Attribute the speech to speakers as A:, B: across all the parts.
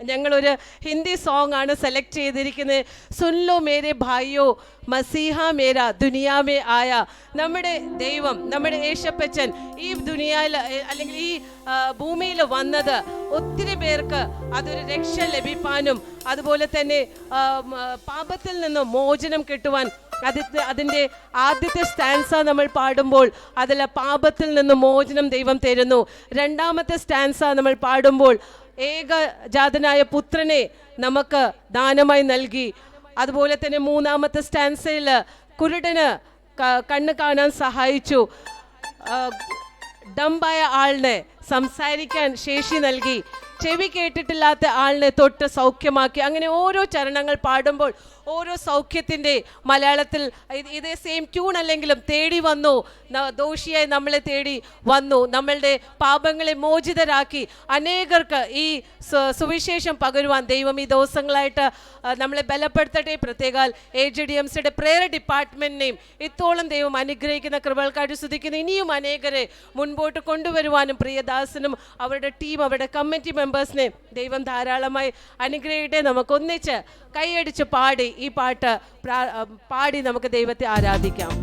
A: ഞങ്ങളൊരു ഹിന്ദി സോങ് ആണ് സെലക്ട് ചെയ്തിരിക്കുന്നത്. സുൻലോ മേരെ ഭായിയോ മസീഹ മേര ദുനിയാമേ ആയ. നമ്മുടെ ദൈവം, നമ്മുടെ യേശപ്പച്ചൻ ഈ ദുനിയയിൽ അല്ലെങ്കിൽ ഈ ഭൂമിയിൽ വന്നത് ഒത്തിരി പേർക്ക് അതൊരു രക്ഷ ലഭിക്കാനും അതുപോലെ തന്നെ പാപത്തിൽ നിന്ന് മോചനം കിട്ടുവാൻ. അതിൻ്റെ ആദ്യത്തെ സ്റ്റാൻസ നമ്മൾ പാടുമ്പോൾ അതിൽ പാപത്തിൽ നിന്ന് മോചനം ദൈവം തരുന്നു. രണ്ടാമത്തെ സ്റ്റാൻസ നമ്മൾ പാടുമ്പോൾ ഏകജാതനായ പുത്രനെ നമുക്ക് ദാനമായി നൽകി. അതുപോലെ തന്നെ മൂന്നാമത്തെ സ്റ്റാൻസയിൽ കുരുടന് കണ്ണ് കാണാൻ സഹായിച്ചു, ഡംബായ ആളിനെ സംസാരിക്കാൻ ശേഷി നൽകി, ചെവി കേട്ടിട്ടില്ലാത്ത ആളിനെ തൊട്ട് സൗഖ്യമാക്കി. അങ്ങനെ ഓരോ ചരണങ്ങൾ പാടുമ്പോൾ ഓരോ സൗഖ്യത്തിൻ്റെ മലയാളത്തിൽ ഇതേ സെയിം ട്യൂൺ അല്ലെങ്കിലും തേടി വന്നു, ദോഷിയായി നമ്മളെ തേടി വന്നു, നമ്മളുടെ പാപങ്ങളെ മോചിതരാക്കി അനേകർക്ക് ഈ സുവിശേഷം പകരുവാൻ ദൈവം ഈ ദിവസങ്ങളായിട്ട് നമ്മളെ ബലപ്പെടുത്തട്ടെ. പ്രത്യേകാൽ AGDMCയുടെ പ്രേയർ ഡിപ്പാർട്ട്മെൻറ്റിനെയും ഇത്തോളം ദൈവം അനുഗ്രഹിക്കുന്ന കൃപകൾക്കായിട്ട് സ്തുതിക്കുന്നു. ഇനിയും അനേകരെ മുൻപോട്ട് കൊണ്ടുവരുവാനും പ്രിയദാസനും അവരുടെ ടീം, അവരുടെ കമ്മിറ്റി മെമ്പേഴ്സിനെ ദൈവം ധാരാളമായി അനുഗ്രഹിക്കട്ടെ. നമുക്കൊന്നിച്ച് കൈയടിച്ച് പാടി ഈ പാട്ട് പാടി നമുക്ക് ദൈവത്തെ ആരാധിക്കാം.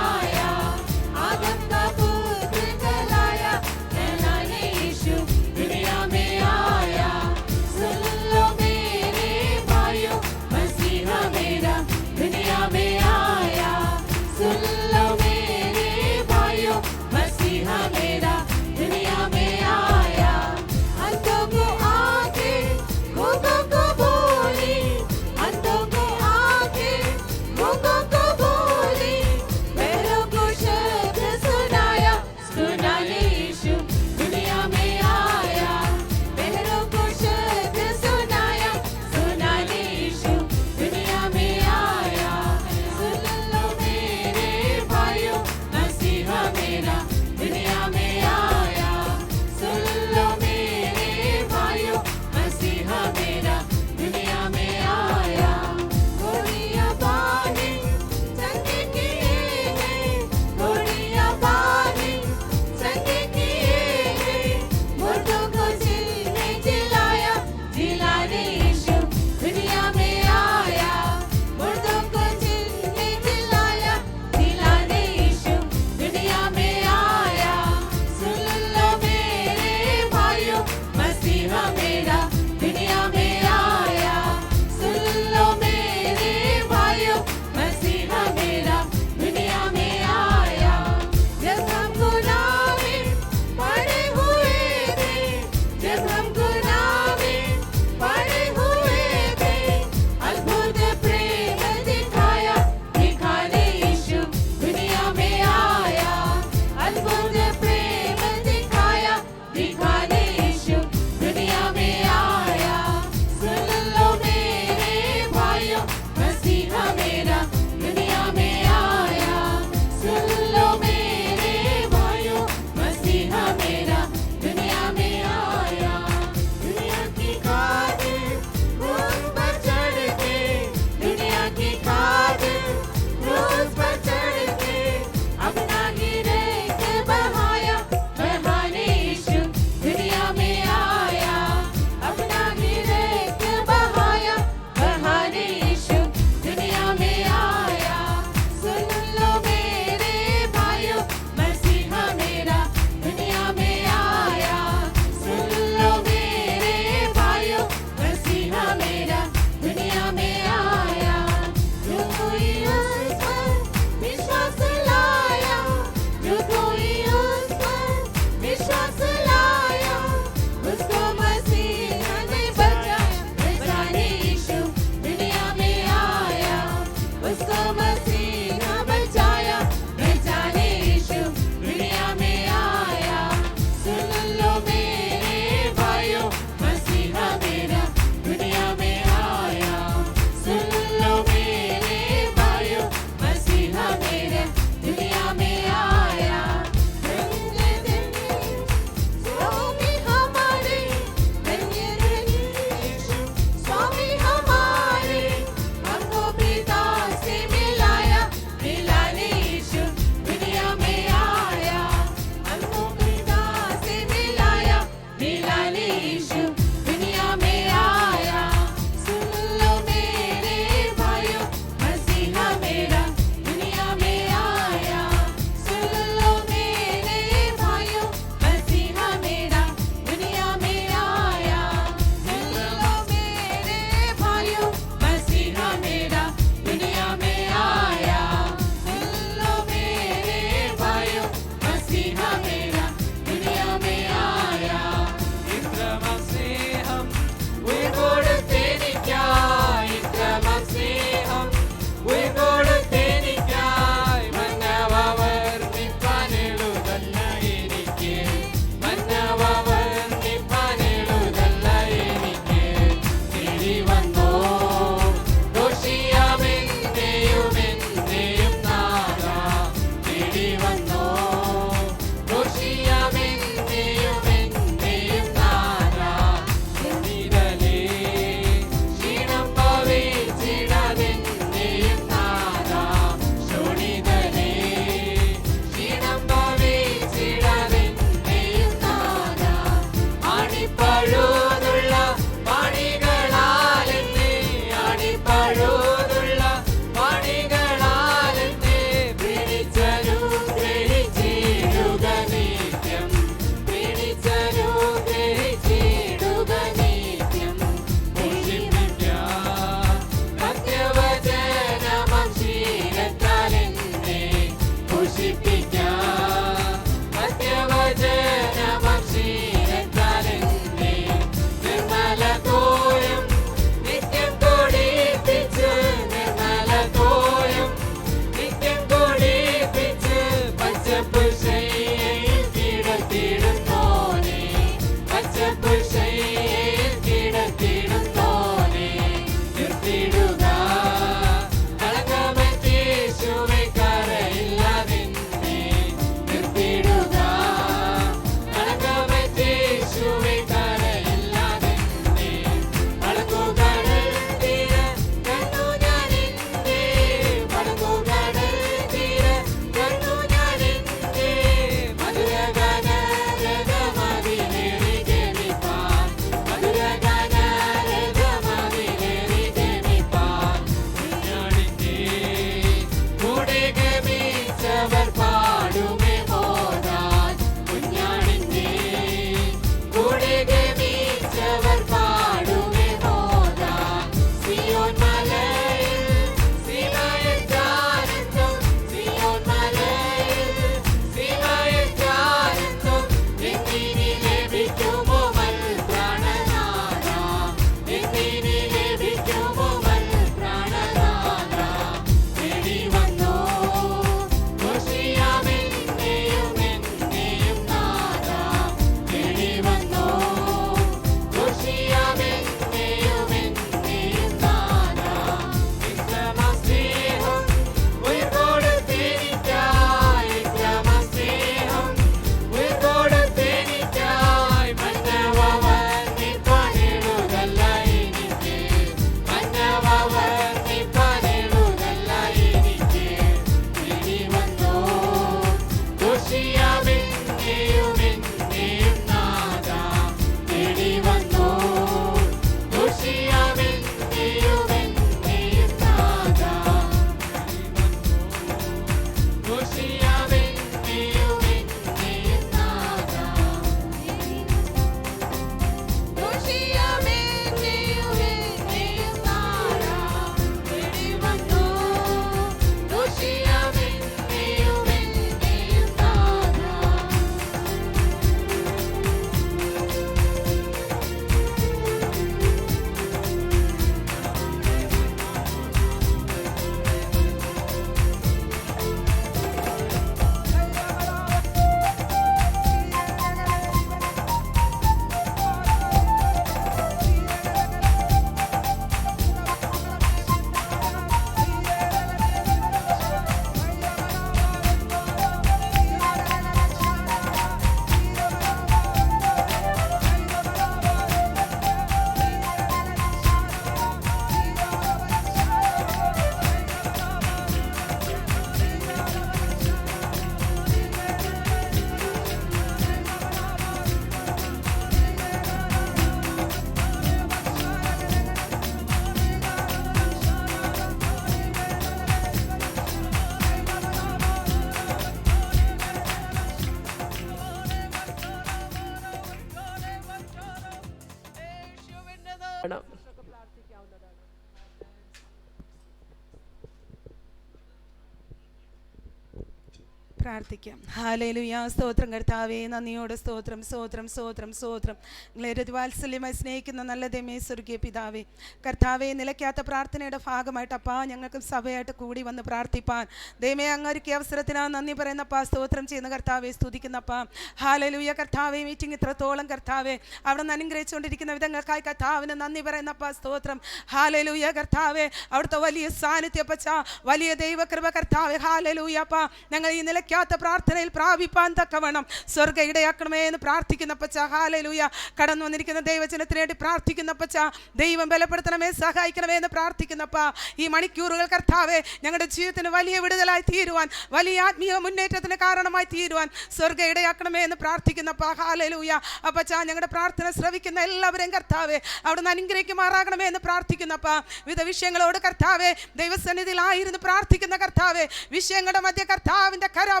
B: പ്രാർത്ഥിക്കാം. ഹല്ലേലൂയ. സ്തോത്രം കർത്താവേ, നന്ദിയോടെ സ്തോത്രം സ്തോത്രം സ്തോത്രം സ്തോത്രം. നിങ്ങളെ വാത്സല്യമായി സ്നേഹിക്കുന്ന നല്ല ദൈവമേ, സ്വർഗീയ പിതാവേ, കർത്താവേ, നിലയ്ക്കാത്ത പ്രാർത്ഥനയുടെ ഭാഗമായിട്ട് അപ്പാ ഞങ്ങൾക്ക് സഭയായിട്ട് കൂടി വന്ന് പ്രാർത്ഥിപ്പാൻ ദൈവമേ അങ്ങൊരുക്കിയ അവസരത്തിനാ നന്ദി പറയുന്നപ്പാ, സ്തോത്രം ചെയ്യുന്ന കർത്താവെ, സ്തുതിക്കുന്നപ്പാ. ഹല്ലേലൂയ കർത്താവേ, മീറ്റിംഗ് ഇത്രത്തോളം കർത്താവേ അവിടെ നിന്ന് അനുഗ്രഹിച്ചുകൊണ്ടിരിക്കുന്ന വിധങ്ങൾക്കായി കർത്താവിന് നന്ദി പറയുന്നപ്പാ, സ്തോത്രം. ഹല്ലേലൂയ കർത്താവേ, അവിടുത്തെ വലിയ സാന്നിധ്യപ്പച്ച, വലിയ ദൈവകൃപ കർത്താവേ, ഹല്ലേലൂയ അപ്പാ, ഞങ്ങൾ ഈ നിലയ്ക്കാത്ത പ്രാർത്ഥനയിൽ പ്രാപിപ്പാൻ തക്കവണ്ണം സ്വർഗ്ഗ ഇടയാക്കണമേ എന്ന് പ്രാർത്ഥിക്കുന്നപ്പച്ച. ഹല്ലേലൂയ. കടന്നു വന്നിരിക്കുന്ന ദൈവജനത്തിന് വേണ്ടി പ്രാർത്ഥിക്കുന്നപ്പച്ച, ദൈവം ബലപ്പെടുത്തണമേ, സഹായിക്കണമേ എന്ന് പ്രാർത്ഥിക്കുന്നപ്പ. ഈ മണിക്കൂറുകൾ കർത്താവേ ഞങ്ങളുടെ ജീവിതത്തിന് വലിയ വിടുതലായി തീരുവാൻ, വലിയ ആത്മീയ മുന്നേറ്റത്തിന് കാരണമായി തീരുവാൻ സ്വർഗ്ഗ ഇടയാക്കണമേ എന്ന് പ്രാർത്ഥിക്കുന്നപ്പ. ഹല്ലേലൂയ അപ്പച്ച, ഞങ്ങളുടെ പ്രാർത്ഥന ശ്രവിക്കുന്ന എല്ലാവരെയും കർത്താവേ അവിടുന്ന് അനുഗ്രഹിക്കുമാറാകണമേ എന്ന് പ്രാർത്ഥിക്കുന്നപ്പ. വിവിധ വിഷയങ്ങളോട് കർത്താവേ ദൈവസന്നിധിയിലായിരുന്നു പ്രാർത്ഥിക്കുന്ന കർത്താവേ, വിഷയങ്ങളുടെ മധ്യ കർത്താവിൻ്റെ കരാപ്പ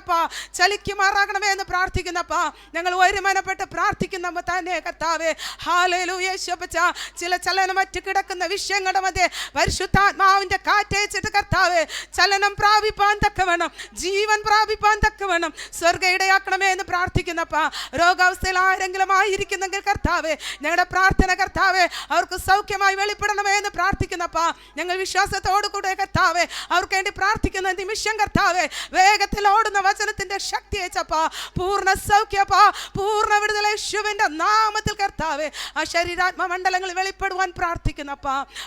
B: ചലിക്കുമാറാകണമേ എന്ന് പ്രാർത്ഥിക്കുന്നപ്പ. ഞങ്ങൾ ഒരുമനപ്പെട്ട് പ്രാർത്ഥിക്കുന്ന തന്നെ കർത്താവേ. ഹല്ലേലൂയ യേശുവപ്പച്ച, ചില ചലനമറ്റ് കിടക്കുന്ന വിഷയങ്ങളുടെ മധ്യ പരിശുദ്ധാത്മാവിൻ്റെ കാറ്റേച്ചിട്ട് കർത്താവേ ചലനം പ്രാപിപ്പാൻ തക്കവണ്ണം, ജീവൻ പ്രാപിപ്പാൻ തക്കവണ്ണം സ്വർഗ്ഗ ഇടയാക്കണമേ എന്ന് പ്രാർത്ഥിക്കുന്നപ്പ. രോഗാവസ്ഥയിൽ ആരെങ്കിലും ആയിരിക്കുന്നെങ്കിൽ കർത്താവേ ഞങ്ങളുടെ പ്രാർത്ഥന കർത്താവേ അവർക്ക് സൗഖ്യമായി വെളിപ്പെടണമേ എന്ന് പ്രാർത്ഥിക്കുന്നപ്പ. ഞങ്ങൾ വിശ്വാസത്തോടു കൂടെ കർത്താവേ അവർക്ക് വേണ്ടി പ്രാർത്ഥിക്കുന്ന നിമിഷം കർത്താവേ വേഗത്തിൽ ഓടുന്ന വചനത്തിന്റെ ശക്തി അയച്ചപ്പ, പൂർണ്ണ സൗഖ്യപ്പ, പൂർണ്ണ വിടുതല യേശുവിന്റെ നാമത്തിൽ കർത്താവേ ആ ശരീരാത്മ മണ്ഡലങ്ങളിൽ വെളിപ്പെടുവാൻ പ്രാർത്ഥിക്കുന്നപ്പ.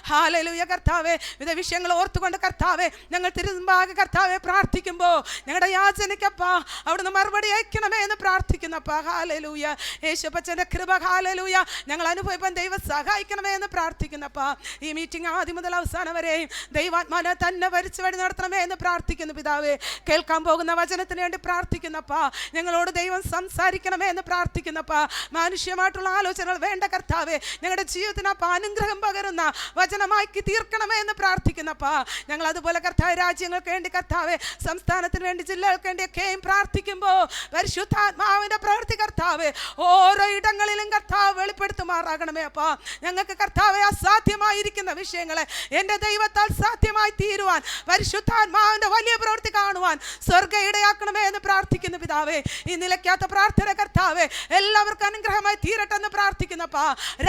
B: ഹല്ലേലൂയ കർത്താവേ, വിവിധ വിഷയങ്ങൾ ഓർത്തുകൊണ്ട് കർത്താവേ ഞങ്ങൾ തിരുമുമ്പാകെ കർത്താവേ പ്രാർത്ഥിക്കുമ്പോൾ ഞങ്ങളുടെ യാചനയ്ക്കപ്പ അവിടുന്ന് മറുപടി അയക്കണമേ എന്ന് പ്രാർത്ഥിക്കുന്നപ്പ. ഹല്ലേലൂയ യേശുപ്പച്ചന്റെ കൃപ ഹല്ലേലൂയ ഞങ്ങൾ അനുഭവിപ്പാൻ ദൈവം സഹായിക്കണമേ എന്ന് പ്രാർത്ഥിക്കുന്നപ്പ. ഈ മീറ്റിംഗ് ആദ്യം മുതൽ അവസാനം വരെയും ദൈവാത്മാനെ തന്നെ ഭരിച്ചു വഴി നടത്തണമേ എന്ന് പ്രാർത്ഥിക്കുന്നു പിതാവേ. കേൾക്കാൻ പോകുന്ന വചനത്തിന് വേണ്ടി പ്രാർത്ഥിക്കുന്നപ്പ. ഞങ്ങളോട് ദൈവം സംസാരിക്കണമേ എന്ന് പ്രാർത്ഥിക്കുന്നപ്പ. മാനുഷ്യമായിട്ടുള്ള ആലോചനകൾ വേണ്ട കർത്താവേ, ഞങ്ങളുടെ ജീവിതത്തിന് അപ്പ അനുഗ്രഹം പകരുന്ന വചനമാക്കി തീർക്കണമേ എന്ന് പ്രാർത്ഥിക്കുന്നപ്പ. ഞങ്ങൾ അതുപോലെ കർത്താവ് രാജ്യങ്ങൾക്ക് വേണ്ടി കർത്താവേ, സംസ്ഥാനത്തിന് വേണ്ടി ജില്ലകൾക്ക് വേണ്ടിയൊക്കെയും പ്രാർത്ഥിക്കുമ്പോൾ പരിശുദ്ധാത്മാവിന്റെ പ്രവൃത്തി കർത്താവേ ഓരോ ഇടങ്ങളിലും കർത്താവ് വെളിപ്പെടുത്തുമാറാകണമേ അപ്പ. ഞങ്ങൾക്ക് കർത്താവെ അസാധ്യമായിരിക്കുന്ന വിഷയങ്ങളെ എൻ്റെ ദൈവത്താൽ സാധ്യമായി തീരുവാൻ, പരിശുദ്ധാത്മാവിന്റെ വലിയ പ്രവൃത്തി കാണുവാൻ സ്വർഗ്ഗ ഇടയാക്കണമേ എന്ന് പ്രാർത്ഥിക്കുന്നു പിതാവേ. ഈ നിലയ്ക്കാത്ത പ്രാർത്ഥന കർത്താവേ എല്ലാവർക്കും അനുഗ്രഹമായി തീരട്ടെ എന്ന് പ്രാർത്ഥിക്കുന്നപ്പ.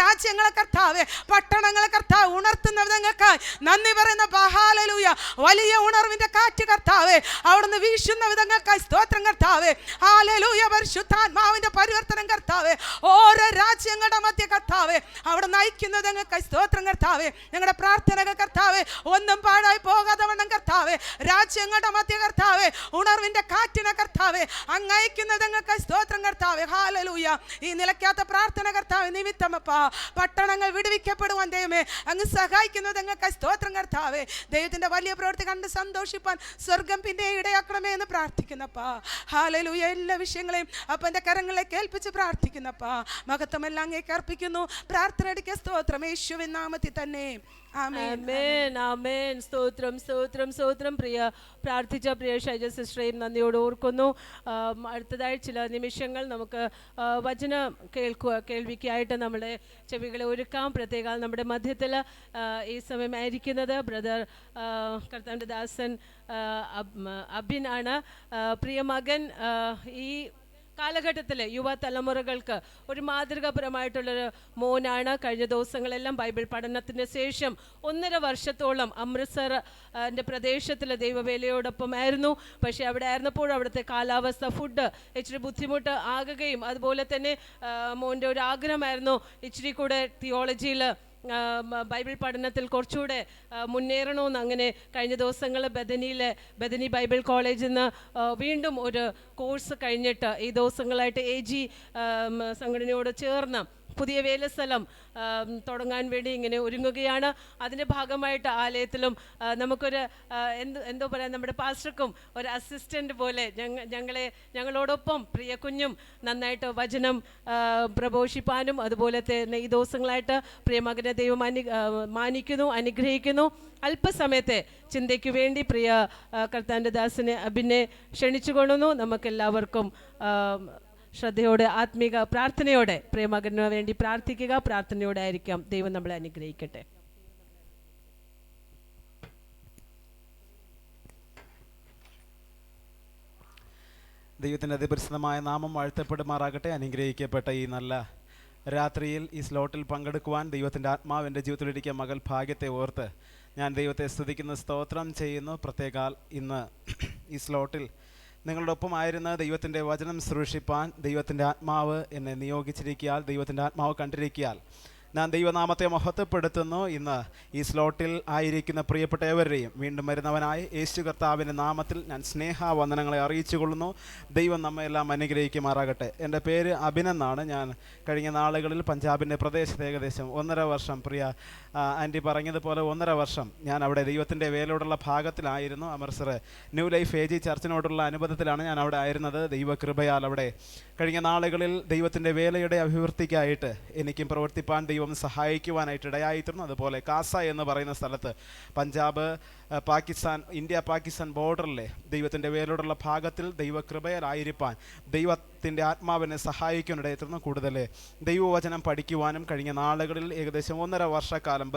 B: രാജ്യങ്ങളെ കർത്താവേ, പട്ടണങ്ങളെ കർത്താവ് ഉണർത്തുന്ന വിധങ്ങൾക്കായി നന്ദി പറയുന്ന ഹല്ലേലൂയ. വലിയ ഉണർവിന്റെ കാറ്റ് കർത്താവേ അവിടുന്ന് വീശുന്ന വിധങ്ങൾക്കായി സ്തോത്രം കർത്താവേ. ഹല്ലേലൂയ. പരിശുദ്ധാത്മാവിന്റെ പരിവർത്തനം കർത്താവേ ഓരോ രാജ്യങ്ങളുടെ മധ്യ കർത്താവേ അവിടെ നയിക്കുന്ന വിധങ്ങൾക്കായി സ്തോത്രം കർത്താവേ. ഞങ്ങളുടെ പ്രാർത്ഥനകൾ കർത്താവേ ഒന്നും പാഴായി പോകാതെ വണ്ണം കർത്താവേ രാജ്യങ്ങളുടെ മധ്യ കർത്താവേ ഉണർവിന്റെ കാറ്റിനെ കർത്താവേ അങ്ങയക്കുന്ന വിധങ്ങൾക്കായി സ്തോത്രം കർത്താവേ. ഹല്ലേലൂയ. ഈ നിലയ്ക്കാത്ത പ്രാർത്ഥന കർത്താവേ നിമിത്തമപ്പ പട്ടണങ്ങൾ വിടുവിക്കപ്പെടുവാൻ ദൈവമേ അങ്ങ് സഹായിക്കുന്ന വിധങ്ങൾക്കായി സ്തോത്രം കർത്താവേ. ദൈവത്തിന്റെ വലിയ പ്രവൃത്തി കണ്ട് സന്തോഷിപ്പാൻ സ്വർഗം പിന്നെ ഇടയാക്കണമേ എന്ന് പ്രാർത്ഥിക്കുന്നപ്പ. ഹല്ലേലൂയ. എല്ലാ വിഷയങ്ങളെയും അപ്പന്റെ കരങ്ങളിലേക്ക് ഏൽപ്പിച്ച് പ്രാർത്ഥിക്കുന്നപ്പ. മഹത്വമെല്ലാം അങ്ങേക്ക് അർപ്പിക്കുന്നു. പ്രാർത്ഥനയ്ക്ക് സ്തോത്രം യേശുവിൻ നാമത്തിൽ തന്നെ.
A: ആമേൻ ആമേൻ. സ്തോത്രം സ്തോത്രം സ്തോത്രം. പ്രാർത്ഥിച്ച പ്രിയ ഷൈജ സിസ്റ്ററേയും നന്ദിയോട് ഓർക്കുന്നു. അടുത്തതായി ചില നിമിഷങ്ങൾ നമുക്ക് വചനം കേൾവിക്കായിട്ട് നമ്മുടെ ചെവികളെ ഒരുക്കാം. പ്രത്യേകം നമ്മുടെ മധ്യത്തിൽ ഈ സമയം ആയിരിക്കുന്നത് ബ്രദർ കർത്താവിൻ്റെ ദാസൻ അബിൻ ആണ്. പ്രിയ മകൻ ഈ കാലഘട്ടത്തിൽ യുവതലമുറകൾക്ക് ഒരു മാതൃകാപരമായിട്ടുള്ളൊരു മോനാണ്. കഴിഞ്ഞ ദിവസങ്ങളെല്ലാം ബൈബിൾ പഠനത്തിന് ശേഷം 1.5 വർഷത്തോളം അമൃത്സറിൻ്റെ പ്രദേശത്തിൽ ദൈവവേലയോടൊപ്പമായിരുന്നു. പക്ഷേ അവിടെ ആയിരുന്നപ്പോൾ അവിടുത്തെ കാലാവസ്ഥ, ഫുഡ് ഇച്ചിരി ബുദ്ധിമുട്ട് ആകുകയും അതുപോലെ തന്നെ മോൻ്റെ ഒരു ആഗ്രഹമായിരുന്നു ഇച്ചിരി കൂടെ തിയോളജിയിൽ ബൈബിൾ പഠനത്തിൽ കുറച്ചുകൂടെ മുന്നേറണമെന്ന്. അങ്ങനെ കഴിഞ്ഞ ദിവസങ്ങൾ ബദനി ബൈബിൾ കോളേജിൽ നിന്ന് വീണ്ടും ഒരു കോഴ്സ് കഴിഞ്ഞിട്ട് ഈ ദിവസങ്ങളായിട്ട് AG സംഘടനയോട് ചേർന്ന് പുതിയ വേലസ്ഥലം തുടങ്ങാൻ വേണ്ടി ഇങ്ങനെ ഒരുങ്ങുകയാണ്. അതിൻ്റെ ഭാഗമായിട്ട് ആലയത്തിലും നമുക്കൊരു എന്തോ പറയാം, നമ്മുടെ പാസ്റ്റർക്കും ഒരു അസിസ്റ്റൻ്റ് പോലെ ഞങ്ങളോടൊപ്പം പ്രിയ കുഞ്ഞും നന്നായിട്ട് വചനം പ്രഘോഷിപ്പാനും അതുപോലെ തന്നെ ഈ ദിവസങ്ങളായിട്ട് പ്രിയ മകനെ ദൈവം മാനിക്കുന്നു, അനുഗ്രഹിക്കുന്നു. അല്പസമയത്തെ ചിന്തയ്ക്ക് വേണ്ടി പ്രിയ കർത്താവിൻ്റെ ദാസനെ അബിനെ ക്ഷണിച്ചു കൊള്ളുന്നു. നമുക്കെല്ലാവർക്കും ശ്രദ്ധയോടെ ആത്മീക പ്രാർത്ഥനയോടെ പ്രിയമകനു വേണ്ടി പ്രാർത്ഥിക്കുക. പ്രാർത്ഥനയോടെ ആയിരിക്കാം. ദൈവം നമ്മളെ അനുഗ്രഹിക്കട്ടെ.
C: ദൈവത്തിൻ്റെ അതിപരിശുദ്ധമായ നാമം വാഴ്ത്തപ്പെടുമാറാകട്ടെ. അനുഗ്രഹിക്കപ്പെട്ട ഈ നല്ല രാത്രിയിൽ ഈ സ്ലോട്ടിൽ പങ്കെടുക്കുവാൻ ദൈവത്തിൻ്റെ ആത്മാവിൻ്റെ ജീവിതത്തിലിരിക്കുക മകൾ ഭാഗ്യത്തെ ഓർത്ത് ഞാൻ ദൈവത്തെ സ്തുതിക്കുന്ന സ്തോത്രം ചെയ്യുന്നു. പ്രത്യേകാൽ ഇന്ന് ഈ സ്ലോട്ടിൽ നിങ്ങളുടെ ഒപ്പമായിരുന്ന ദൈവത്തിൻ്റെ വചനം സൂക്ഷിപ്പാൻ ദൈവത്തിൻ്റെ ആത്മാവ് എന്നെ നിയോഗിച്ചിരിക്കാൽ, ദൈവത്തിൻ്റെ ആത്മാവ് കണ്ടിരിക്കാൽ ഞാൻ ദൈവനാമത്തെ മഹത്വപ്പെടുത്തുന്നു. ഇന്ന് ഈ സ്ലോട്ടിൽ ആയിരിക്കുന്ന പ്രിയപ്പെട്ട ഏവരെയും വീണ്ടും വരുന്നവനായ യേശു കർത്താവിൻ്റെ നാമത്തിൽ ഞാൻ സ്നേഹവന്ദനങ്ങളെ അറിയിച്ചു കൊള്ളുന്നു. ദൈവം നമ്മയെല്ലാം അനുഗ്രഹിക്കുമാറാകട്ടെ. എൻ്റെ പേര് അഭിനന്ദാണ്. ഞാൻ കഴിഞ്ഞ നാളുകളിൽ പഞ്ചാബിൻ്റെ പ്രദേശത്ത് ഏകദേശം 1.5 വർഷം, പ്രിയ ആൻറ്റി പറഞ്ഞതുപോലെ 1.5 വർഷം ഞാൻ അവിടെ ദൈവത്തിൻ്റെ വേലോടുള്ള ഭാഗത്തിലായിരുന്നു. അമൃത്സർ ന്യൂ ലൈഫ് AG ചർച്ചിനോടുള്ള അനുബന്ധത്തിലാണ് ഞാൻ അവിടെ ആയിരുന്നത്. ദൈവകൃപയാൽ അവിടെ കഴിഞ്ഞ നാളുകളിൽ ദൈവത്തിൻ്റെ വേലയുടെ അഭിവൃദ്ധിക്കായിട്ട് എനിക്കും പ്രവർത്തിപ്പാൻ ദൈവം സഹായിക്കുവാനായിട്ട് ഇടയായിത്തീർന്നു. അതുപോലെ കാസ എന്ന് പറയുന്ന സ്ഥലത്ത് പഞ്ചാബ് പാകിസ്ഥാൻ, ഇന്ത്യ പാകിസ്ഥാൻ ബോർഡറിലെ ദൈവത്തിൻ്റെ വേലോടുള്ള ഭാഗത്തിൽ ദൈവകൃപയാലായിരിക്കാൻ ദൈവത്തിൻ്റെ ആത്മാവിനെ സഹായിക്കാനിടയായിത്തീർന്നു. കൂടുതൽ ദൈവവചനം പഠിക്കുവാനും കഴിഞ്ഞ നാളുകളിൽ ഏകദേശം 1.5 വർഷക്കാലം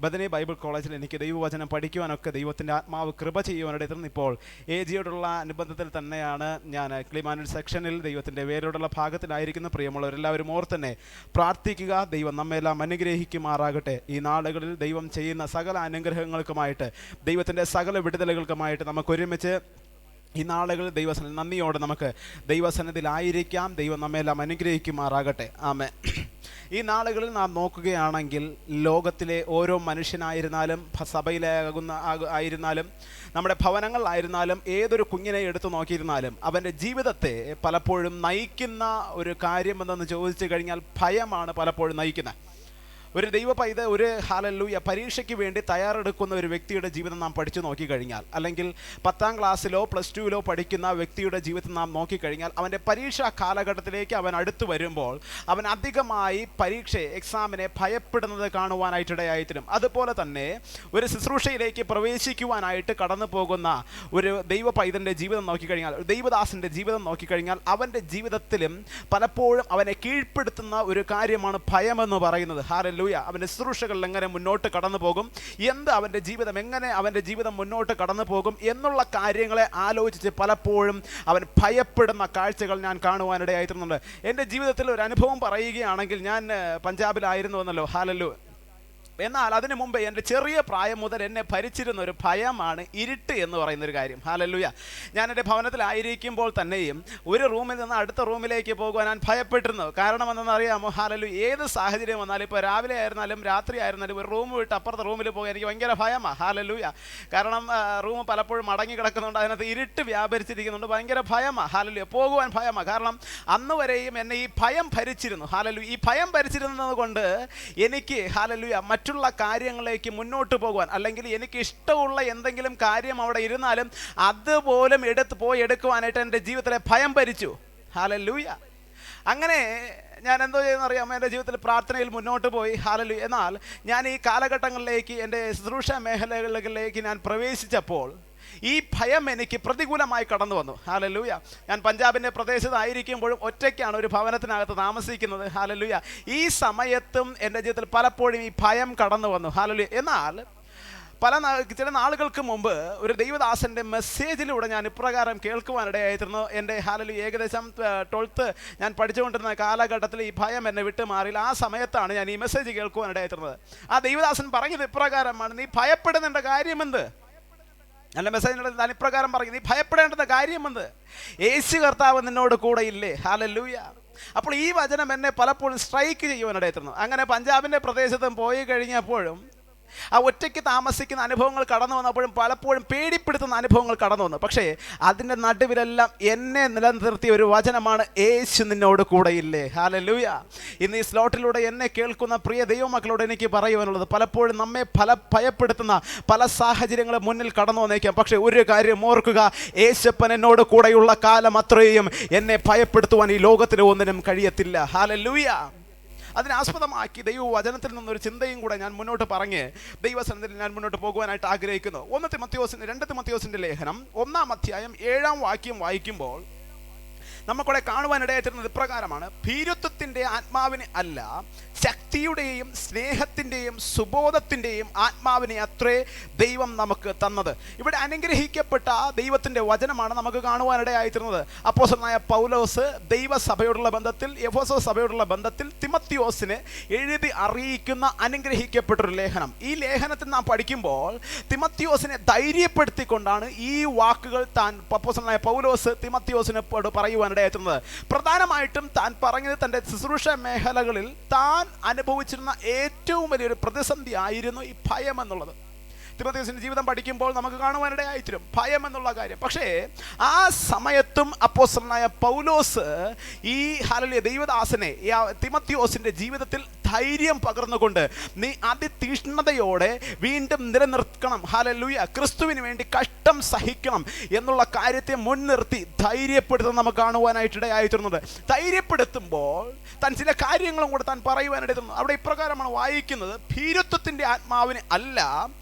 C: ബദനി ബൈബിൾ കോളേജിൽ എനിക്ക് ദൈവവചനം പഠിക്കുവാനൊക്കെ ദൈവത്തിൻ്റെ ആത്മാവ് കൃപ ചെയ്യുവാനിടയായിത്തീർന്നു. ഇപ്പോൾ AGയോടുള്ള അനുബന്ധത്തിൽ തന്നെയാണ് ഞാൻ ക്ലിമാനൂർ സെക്ഷനിൽ ദൈവത്തിൻ്റെ വേരോടുള്ള ഭാഗത്തിലായിരിക്കുന്ന പ്രിയമുള്ളവരെല്ലാവരും ഓർത്തന്നെ പ്രാർത്ഥിക്കുക. ദൈവം നമ്മെല്ലാം അനുഗ്രഹിക്കുമാറാകട്ടെ. ഈ നാളുകളിൽ ദൈവം ചെയ്യുന്ന സകല അനുഗ്രഹങ്ങൾക്കുമായിട്ട്, ദൈവത്തിൻ്റെ സകല വിടുതലുകൾക്കുമായിട്ട് നമുക്ക് ഒരുമിച്ച് ഈ നാളുകളിൽ ദൈവസന്നിധി നന്ദിയോടെ നമുക്ക് ദൈവസന്നിധിയിലായിരിക്കാം. ദൈവം നമ്മെല്ലാം അനുഗ്രഹിക്കുമാറാകട്ടെ. ആമേൻ. ഈ നാളുകളിൽ നാം നോക്കുകയാണെങ്കിൽ ലോകത്തിലെ ഓരോ മനുഷ്യനായിരുന്നാലും, ആയിരുന്നാലും, നമ്മുടെ ഭവനങ്ങളിലായിരുന്നാലും, ഏതൊരു കുഞ്ഞിനെ എടുത്തു നോക്കിയിരുന്നാലും അവൻ്റെ ജീവിതത്തെ പലപ്പോഴും നയിക്കുന്ന ഒരു കാര്യം എന്തെന്ന് ചോദിച്ചു കഴിഞ്ഞാൽ ഭയമാണ് പലപ്പോഴും നയിക്കുന്നത്. ഒരു ഒരു ഹല്ലേലൂയ പരീക്ഷയ്ക്ക് വേണ്ടി തയ്യാറെടുക്കുന്ന ഒരു വ്യക്തിയുടെ ജീവിതം നാം പഠിച്ചു നോക്കിക്കഴിഞ്ഞാൽ, അല്ലെങ്കിൽ 10ാം ക്ലാസ്സിലോ +2ലോ പഠിക്കുന്ന വ്യക്തിയുടെ ജീവിതം നാം നോക്കിക്കഴിഞ്ഞാൽ, അവൻ്റെ പരീക്ഷാ കാലഘട്ടത്തിലേക്ക് അവൻ അടുത്ത് വരുമ്പോൾ അവൻ അധികമായി എക്സാമിനെ ഭയപ്പെടുന്നത് കാണുവാനായിട്ടിടയായിത്തീരും. അതുപോലെ തന്നെ ഒരു ശുശ്രൂഷയിലേക്ക് പ്രവേശിക്കുവാനായിട്ട് കടന്നു പോകുന്ന ഒരു ദൈവപൈതൻ്റെ ജീവിതം നോക്കിക്കഴിഞ്ഞാൽ, ദൈവദാസൻ്റെ ജീവിതം നോക്കിക്കഴിഞ്ഞാൽ, അവൻ്റെ ജീവിതത്തിലും പലപ്പോഴും അവനെ കീഴ്പ്പെടുത്തുന്ന ഒരു കാര്യമാണ് ഭയമെന്ന് പറയുന്നത്. ഹല്ലേലൂയ. അവൻ്റെ ശുശ്രൂഷകളിൽ എങ്ങനെ മുന്നോട്ട് കടന്നു പോകും, എങ്ങനെ അവൻ്റെ ജീവിതം മുന്നോട്ട് കടന്നു പോകും എന്നുള്ള കാര്യങ്ങളെ ആലോചിച്ച് പലപ്പോഴും അവൻ ഭയപ്പെടുന്ന കാഴ്ചകൾ ഞാൻ കാണുവാനിടയായിട്ടുണ്ട്. എൻ്റെ ജീവിതത്തിൽ ഒരു അനുഭവം പറയുകയാണെങ്കിൽ, ഞാൻ പഞ്ചാബിലായിരുന്നു എന്നല്ലോ. ഹല്ലേലൂയ. എന്നാൽ അതിനു മുമ്പ് എൻ്റെ ചെറിയ പ്രായം മുതൽ എന്നെ ഭരിച്ചിരുന്ന ഒരു ഭയമാണ് ഇരുട്ട് എന്ന് പറയുന്നൊരു കാര്യം. ഹല്ലേലൂയ. ഞാൻ എൻ്റെ ഭവനത്തിലായിരിക്കുമ്പോൾ തന്നെയും ഒരു റൂമിൽ നിന്ന് അടുത്ത റൂമിലേക്ക് പോകുവാൻ ഞാൻ ഭയപ്പെട്ടിരുന്നു. കാരണം എന്തെന്നറിയാമോ? ഹല്ലേലൂയ. ഏത് സാഹചര്യം വന്നാലും, ഇപ്പോൾ രാവിലെ ആയിരുന്നാലും രാത്രി ആയിരുന്നാലും, ഒരു റൂം വിട്ട് അപ്പുറത്തെ റൂമിൽ പോകാൻ എനിക്ക് ഭയങ്കര ഭയമാണ്. ഹല്ലേലൂയ. കാരണം റൂം പലപ്പോഴും അടങ്ങി കിടക്കുന്നുണ്ട്, അതിനകത്ത് ഇരുട്ട് വ്യാപരിച്ചിരിക്കുന്നുണ്ട്, ഭയങ്കര ഭയമാണ്. ഹല്ലേലൂയ. പോകുവാൻ ഭയമാണ്. കാരണം അന്ന് വരെയും എന്നെ ഈ ഭയം ഭരിച്ചിരുന്നു. ഹല്ലേലൂയ. ഈ ഭയം ഭരിച്ചിരുന്നത് കൊണ്ട് എനിക്ക് ഹല്ലേലൂയ മറ്റുള്ള കാര്യങ്ങളിലേക്ക് മുന്നോട്ട് പോകുവാൻ, അല്ലെങ്കിൽ എനിക്ക് ഇഷ്ടമുള്ള എന്തെങ്കിലും കാര്യം അവിടെ ഇരുന്നാലും അതുപോലും എടുക്കുവാനായിട്ട് എൻ്റെ ജീവിതത്തിലെ ഭയം ഭരിച്ചു. ഹല്ലേലൂയ. അങ്ങനെ ഞാൻ എന്തോ ചെയ്യുന്നറിയാമോ? എൻ്റെ ജീവിതത്തിൽ പ്രാർത്ഥനയിൽ മുന്നോട്ട് പോയി. ഹല്ലേലൂയ. എന്നാൽ ഞാൻ ഈ കാലഘട്ടങ്ങളിലേക്ക്, എൻ്റെ ശുശ്രൂഷ മേഖലകളിലേക്ക് ഞാൻ പ്രവേശിച്ചപ്പോൾ ഈ ഭയം എനിക്ക് പ്രതികൂലമായി കടന്നു വന്നു. ഹല്ലേലൂയ. ഞാൻ പഞ്ചാബിൻ്റെ പ്രദേശത്തായിരിക്കുമ്പോഴും ഒറ്റയ്ക്കാണ് ഒരു ഭവനത്തിനകത്ത് താമസിക്കുന്നത്. ഹല്ലേലൂയ. ഈ സമയത്തും എൻ്റെ ജീവിതത്തിൽ പലപ്പോഴും ഈ ഭയം കടന്നു വന്നു. ഹല്ലേലൂയ. എന്നാൽ ചില നാളുകൾക്ക് മുമ്പ് ഒരു ദൈവദാസൻ്റെ മെസ്സേജിലൂടെ ഞാൻ ഇപ്രകാരം കേൾക്കുവാനിടയായിരുന്നു. എൻ്റെ ഹല്ലേലൂയ ഏകദേശം 12th ഞാൻ പഠിച്ചുകൊണ്ടിരുന്ന കാലഘട്ടത്തിൽ ഈ ഭയം എന്നെ വിട്ടുമാറിയില്ല. ആ സമയത്താണ് ഞാൻ ഈ മെസ്സേജ് കേൾക്കുവാനിടയായിരുന്നത്. ആ ദൈവദാസൻ പറഞ്ഞത് ഇപ്രകാരമാണ്: നീ ഭയപ്പെടുന്നതിൻ്റെ കാര്യമെന്ത്? നല്ല മെസ്സേജിനുള്ളത് ഞാൻ ഇപ്രകാരം പറയും: നീ ഭയപ്പെടേണ്ടുന്ന കാര്യമെന്ത്? യേശു കർത്താവ് നിന്നോട് കൂടെ ഇല്ലേ? ഹല്ലേലൂയ. അപ്പോൾ ഈ വചനം എന്നെ പലപ്പോഴും സ്ട്രൈക്ക് ചെയ്യുവാനിടയായിരുന്നു. അങ്ങനെ പഞ്ചാബിൻ്റെ പ്രദേശത്തും പോയി കഴിഞ്ഞപ്പോഴും ആ ഒറ്റയ്ക്ക് താമസിക്കുന്ന അനുഭവങ്ങൾ കടന്നു വന്നപ്പോഴും പലപ്പോഴും പേടിപ്പെടുത്തുന്ന അനുഭവങ്ങൾ കടന്നു വന്നു. പക്ഷേ അതിൻ്റെ നടുവിലെല്ലാം എന്നെ നിലനിർത്തിയ ഒരു വചനമാണ്: യേശു നിന്നോട് കൂടെയില്ലേ? ഹല്ലേലൂയ. ഇന്ന് ഈ സ്ലോട്ടിലൂടെ എന്നെ കേൾക്കുന്ന പ്രിയ ദൈവമക്കളോട് എനിക്ക് പറയുവാനുള്ളത്, പലപ്പോഴും നമ്മെ ഭയപ്പെടുത്തുന്ന പല സാഹചര്യങ്ങളും മുന്നിൽ കടന്നു വന്നേക്കാം. പക്ഷേ ഒരു കാര്യം ഓർക്കുക: യേശപ്പൻ എന്നോട് കൂടെയുള്ള കാലം അത്രയും എന്നെ ഭയപ്പെടുത്തുവാൻ ഈ ലോകത്തിൽ ഒന്നിനും കഴിയത്തില്ല. ഹല്ലേലൂയ. അതിനാസ്പദമാക്കി ദൈവവചനത്തിൽ നിന്നൊരു ചിന്തയും കൂടെ ഞാൻ മുന്നോട്ട് പറഞ്ഞ് ദൈവസന്നിധിയിൽ ഞാൻ മുന്നോട്ട് പോകുവാനായിട്ട് ആഗ്രഹിക്കുന്നു. 2 തിമോത്തിയോസിൻ്റെ ലേഖനം 1-ാം അധ്യായം 7-ാം വാക്യം വായിക്കുമ്പോൾ, നമുക്കിവിടെ കാണുവാനിടയായിരുന്നത് ഇപ്രകാരമാണ്: ഭീരുത്വത്തിൻ്റെ ആത്മാവിനെ അല്ല, ശക്തിയുടെയും സ്നേഹത്തിൻ്റെയും സുബോധത്തിൻ്റെയും ആത്മാവിനെ അത്രേ ദൈവം നമുക്ക് തന്നത്. ഇവിടെ അനുഗ്രഹിക്കപ്പെട്ട ദൈവത്തിൻ്റെ വചനമാണ് നമുക്ക് കാണുവാനിടയായിരുന്നത്. അപ്പോസ്തലനായ പൗലോസ് ദൈവസഭയോടുള്ള ബന്ധത്തിൽ, എഫെസോസ് സഭയോടുള്ള ബന്ധത്തിൽ തിമത്തിയോസിനെ എഴുതി അറിയിക്കുന്ന അനുഗ്രഹിക്കപ്പെട്ടൊരു ലേഖനം. ഈ ലേഖനത്തിൽ നാം പഠിക്കുമ്പോൾ തിമത്തിയോസിനെ ധൈര്യപ്പെടുത്തിക്കൊണ്ടാണ് ഈ വാക്കുകൾ അപ്പോസ്തലനായ പൗലോസ് തിമത്തിയോസിനോട് പറയുവാനിടയായിരുന്നത്. പ്രധാനമായിട്ടും താൻ പറഞ്ഞത് തൻ്റെ ശുശ്രൂഷ മേഖലകളിൽ താൻ അനുഭവിച്ചിരുന്ന ഏറ്റവും വലിയൊരു പ്രതിസന്ധി ആയിരുന്നു ഈ ഭയം എന്നുള്ളത്. തിമോഥെയോസിന്റെ ജീവിതം പഠിക്കുമ്പോൾ നമുക്ക് കാണുവാനിടയായിത്തീരും ഭയം എന്നുള്ള കാര്യം. പക്ഷേ ആ സമയത്തും അപ്പോസ്തലനായ പൗലോസ് ഈ ദൈവദാസനെ തിമോഥെയോസിന്റെ ജീവിതത്തിൽ ധൈര്യം പകർന്നുകൊണ്ട് നീ അതിതീഷ്ണതയോടെ വീണ്ടും നിലനിർത്തണം, ഹല്ലേലൂയ, ക്രിസ്തുവിന് വേണ്ടി കഷ്ടം സഹിക്കണം എന്നുള്ള കാര്യത്തെ മുൻനിർത്തി ധൈര്യപ്പെടുത്തുന്നത് നമുക്ക് കാണുവാനായിട്ടിടയായിത്തീരുന്നത്. ധൈര്യപ്പെടുത്തുമ്പോൾ താൻ ചില കാര്യങ്ങളും കൂടെ താൻ പറയുവാനിടയായിരുന്നു. അവിടെ ഇപ്രകാരമാണ് വായിക്കുന്നത്: ഭീരുത്വത്തിൻ്റെ ആത്മാവിന് അല്ല,